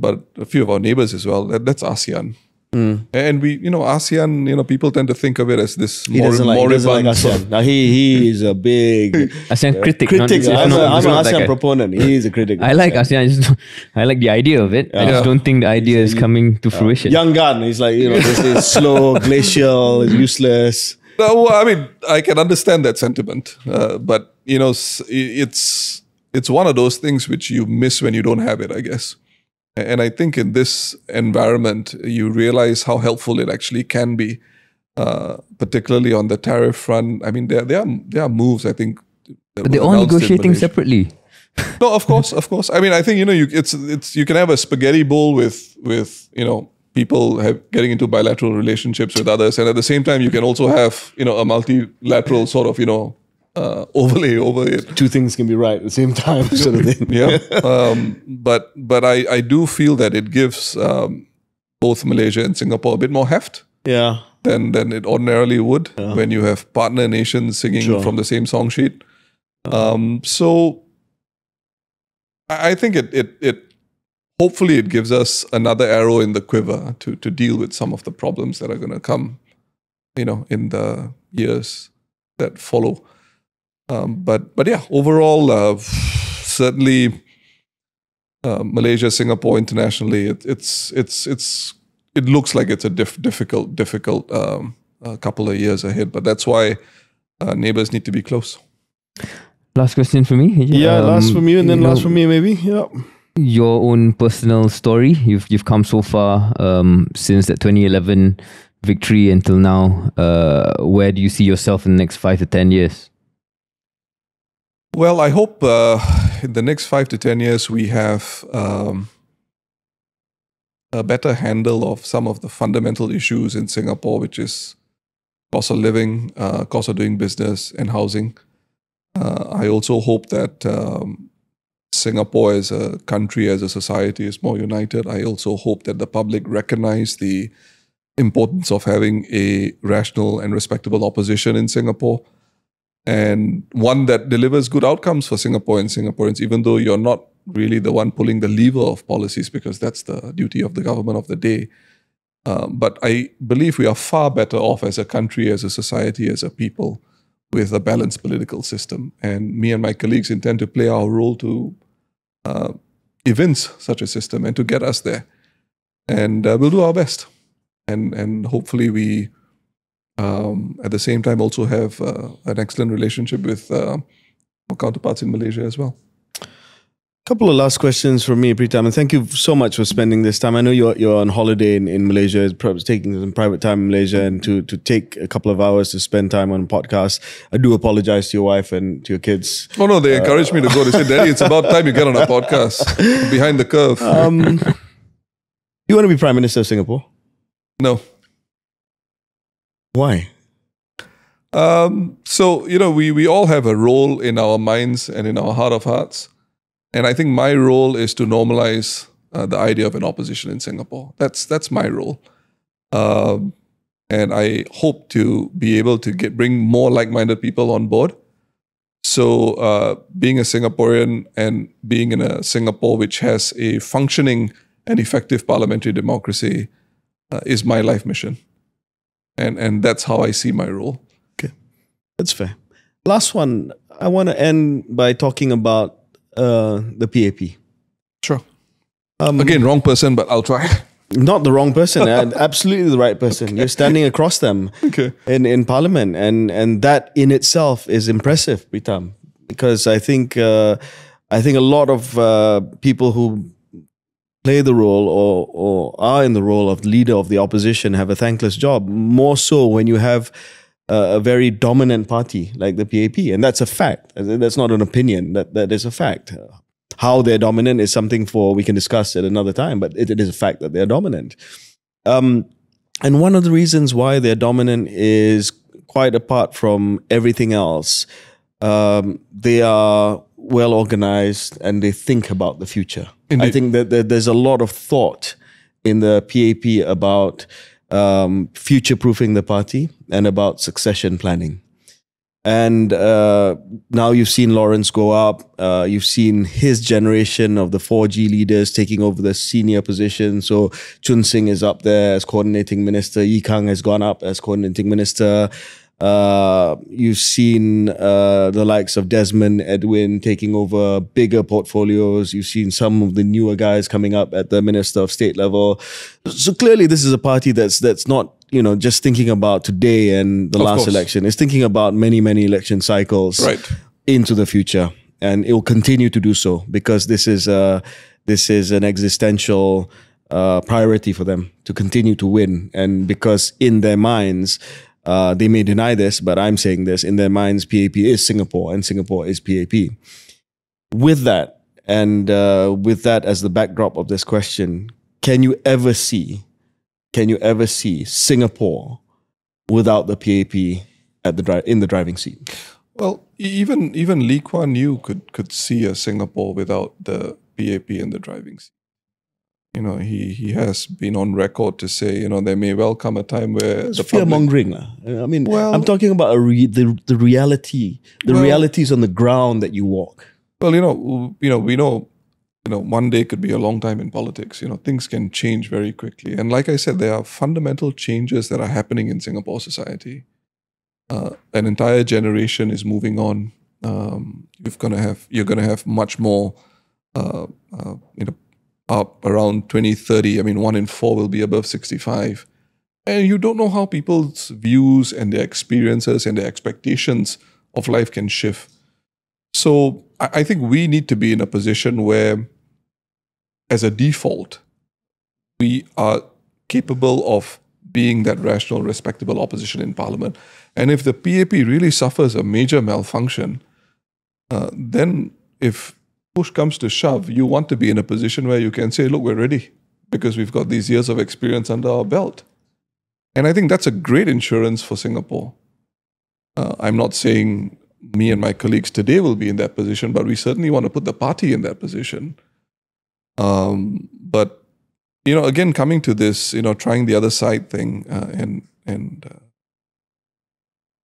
but a few of our neighbors as well. That's ASEAN. And we, ASEAN, people tend to think of it as this He doesn't like ASEAN. Now he is a big ASEAN critic. I'm an ASEAN like proponent. He is a critic. I like ASEAN. I like the idea of it. I just don't think the idea is coming to fruition. Young gun. He's like, this is slow, glacial, it's useless. Well, I mean, I can understand that sentiment, but it's one of those things which you miss when you don't have it, I guess. And I think in this environment, you realize how helpful it actually can be, particularly on the tariff front. I mean, there are moves, I think. But they're all negotiating separately. No, of course. I mean, I think you can have a spaghetti bowl with people getting into bilateral relationships with others, and at the same time, you can also have a multilateral sort of overlay over it. Two things can be right at the same time, sort of thing. Yeah. But I do feel that it gives both Malaysia and Singapore a bit more heft. Yeah. Than it ordinarily would when you have partner nations singing from the same song sheet. So I think it hopefully it gives us another arrow in the quiver to deal with some of the problems that are going to come, in the years that follow. But yeah, overall, certainly Malaysia, Singapore, internationally, it looks like it's a difficult couple of years ahead. But that's why neighbors need to be close. Last question for me. Yeah, last from you, and then last from me, maybe. Yeah. Your own personal story. You've come so far since that 2011 victory until now. Where do you see yourself in the next 5 to 10 years? Well, I hope in the next 5 to 10 years we have a better handle of some of the fundamental issues in Singapore, which is cost of living, cost of doing business, and housing. I also hope that Singapore as a country, as a society, is more united. I also hope that the public recognize the importance of having a rational and respectable opposition in Singapore, and one that delivers good outcomes for Singapore and Singaporeans, even though you're not really the one pulling the lever of policies, because that's the duty of the government of the day. But I believe we are far better off as a country, as a society, as a people, with a balanced political system. And me and my colleagues intend to play our role to evince such a system and to get us there. And we'll do our best. And hopefully we, at the same time, also have an excellent relationship with our counterparts in Malaysia as well. Couple of last questions from me, Pritam, and thank you so much for spending this time. I know you're on holiday in Malaysia, perhaps taking some private time in Malaysia, and to take a couple of hours to spend time on a podcast. I do apologize to your wife and to your kids. Oh no, they encouraged me to go. They said, "Daddy, it's about time you get on a podcast." Behind the curve. You want to be Prime Minister of Singapore? No. Why? So we all have a role in our minds and in our heart of hearts. And I think my role is to normalize the idea of an opposition in Singapore. That's my role. And I hope to be able to bring more like-minded people on board. So being a Singaporean and being in a Singapore which has a functioning and effective parliamentary democracy is my life mission. And that's how I see my role. Okay, that's fair. Last one, I want to end by talking about the PAP. Sure. Again, wrong person, but I'll try. Not the wrong person, absolutely the right person. You're standing across them in Parliament, and that in itself is impressive, Pritam, because I think a lot of people who play the role or are in the role of leader of the opposition have a thankless job, more so when you have a very dominant party like the PAP, and that's a fact. That's not an opinion. That is a fact. How they're dominant is something we can discuss at another time, but it is a fact that they're dominant. And one of the reasons why they're dominant is quite apart from everything else. They are well organized and they think about the future. Indeed. I think that there's a lot of thought in the PAP about future-proofing the party and about succession planning. And now you've seen Lawrence go up. You've seen his generation of the 4G leaders taking over the senior position. So Chun Sing is up there as coordinating minister. Yi Kang has gone up as coordinating minister. You've seen the likes of Desmond Edwin taking over bigger portfolios. You've seen some of the newer guys coming up at the Minister of State level. So clearly this is a party that's not, just thinking about today and the last election. It's thinking about many, many election cycles into the future. And it will continue to do so because this is an existential priority for them to continue to win. And because in their minds, they may deny this, but I'm saying this, in their minds, PAP is Singapore and Singapore is PAP. With that, and with that as the backdrop of this question, can you ever see Singapore without the PAP in the driving seat? Well, even Lee Kuan Yew could see a Singapore without the PAP in the driving seat. He has been on record to say, there may well come a time where it's fear-mongering. I mean, I'm talking about the reality, realities on the ground that you walk. Well, we know, one day could be a long time in politics. Things can change very quickly. And like I said, there are fundamental changes that are happening in Singapore society. An entire generation is moving on. You're going to have much more, up around 2030. I mean, 1 in 4 will be above 65. And you don't know how people's views and their experiences and their expectations of life can shift. So I think we need to be in a position where, as a default, we are capable of being that rational, respectable opposition in Parliament. And if the PAP really suffers a major malfunction, then if push comes to shove, you want to be in a position where you can say, look, we're ready because we've got these years of experience under our belt. And I think that's a great insurance for Singapore. I'm not saying me and my colleagues today will be in that position, but we certainly want to put the party in that position. But, again, coming to this, trying the other side thing and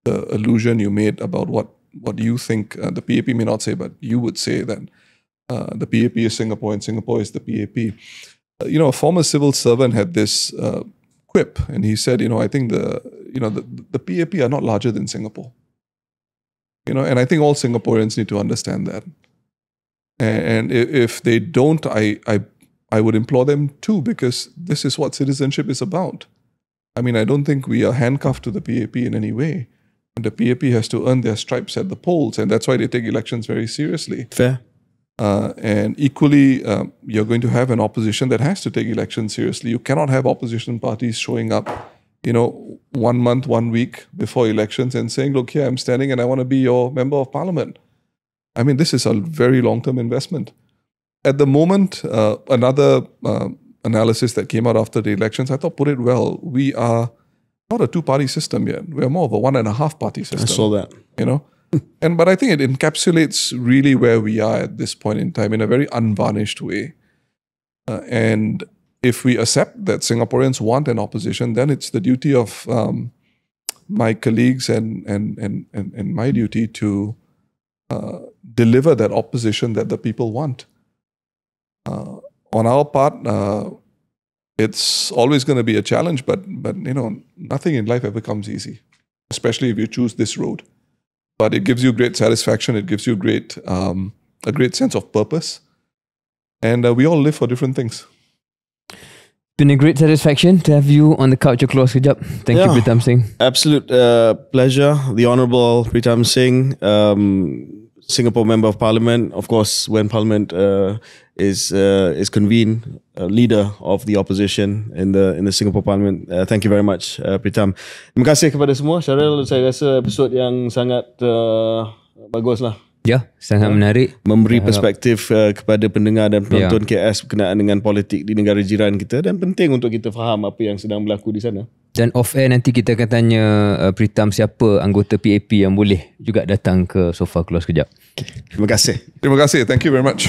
the allusion you made about what you think the PAP may not say, but you would say that the PAP is Singapore and Singapore is the PAP. A former civil servant had this quip, and he said, I think the PAP are not larger than Singapore. And I think all Singaporeans need to understand that. And if they don't, I would implore them to, because this is what citizenship is about. I mean, I don't think we are handcuffed to the PAP in any way. And the PAP has to earn their stripes at the polls, and that's why they take elections very seriously. Fair. And equally, you're going to have an opposition that has to take elections seriously. You cannot have opposition parties showing up, 1 month, 1 week before elections and saying, look, here I'm standing and I want to be your member of parliament. I mean, this is a very long-term investment. At the moment, another analysis that came out after the elections, I thought put it well. We are not a two-party system yet. We're more of a 1.5-party system. I saw that. But I think it encapsulates really where we are at this point in time in a very unvarnished way. And if we accept that Singaporeans want an opposition, then it's the duty of my colleagues and my duty to deliver that opposition that the people want. On our part, it's always going to be a challenge, but nothing in life ever comes easy, especially if you choose this road. But it gives you great satisfaction. It gives you a great sense of purpose. And we all live for different things. Been a great satisfaction to have you on the couch of Keluar Sekejap. Thank you, Pritam Singh. Absolute pleasure. The Honourable Pritam Singh, Singapore Member of Parliament. Of course, when Parliament is convened, leader of the opposition in the Singapore Parliament. Thank you very much, Pritam. Terima kasih kepada semua. Syaril, saya rasa episod yang sangat bagus lah. Ya, sangat menarik. Memberi perspektif kepada pendengar dan penonton KS berkenaan dengan politik di negara jiran kita, dan penting untuk kita faham apa yang sedang berlaku di sana. Dan off air nanti kita akan tanya Pritam siapa anggota PAP yang boleh juga datang ke Sofa Keluar Sekejap. Terima kasih. Terima kasih. Thank you very much.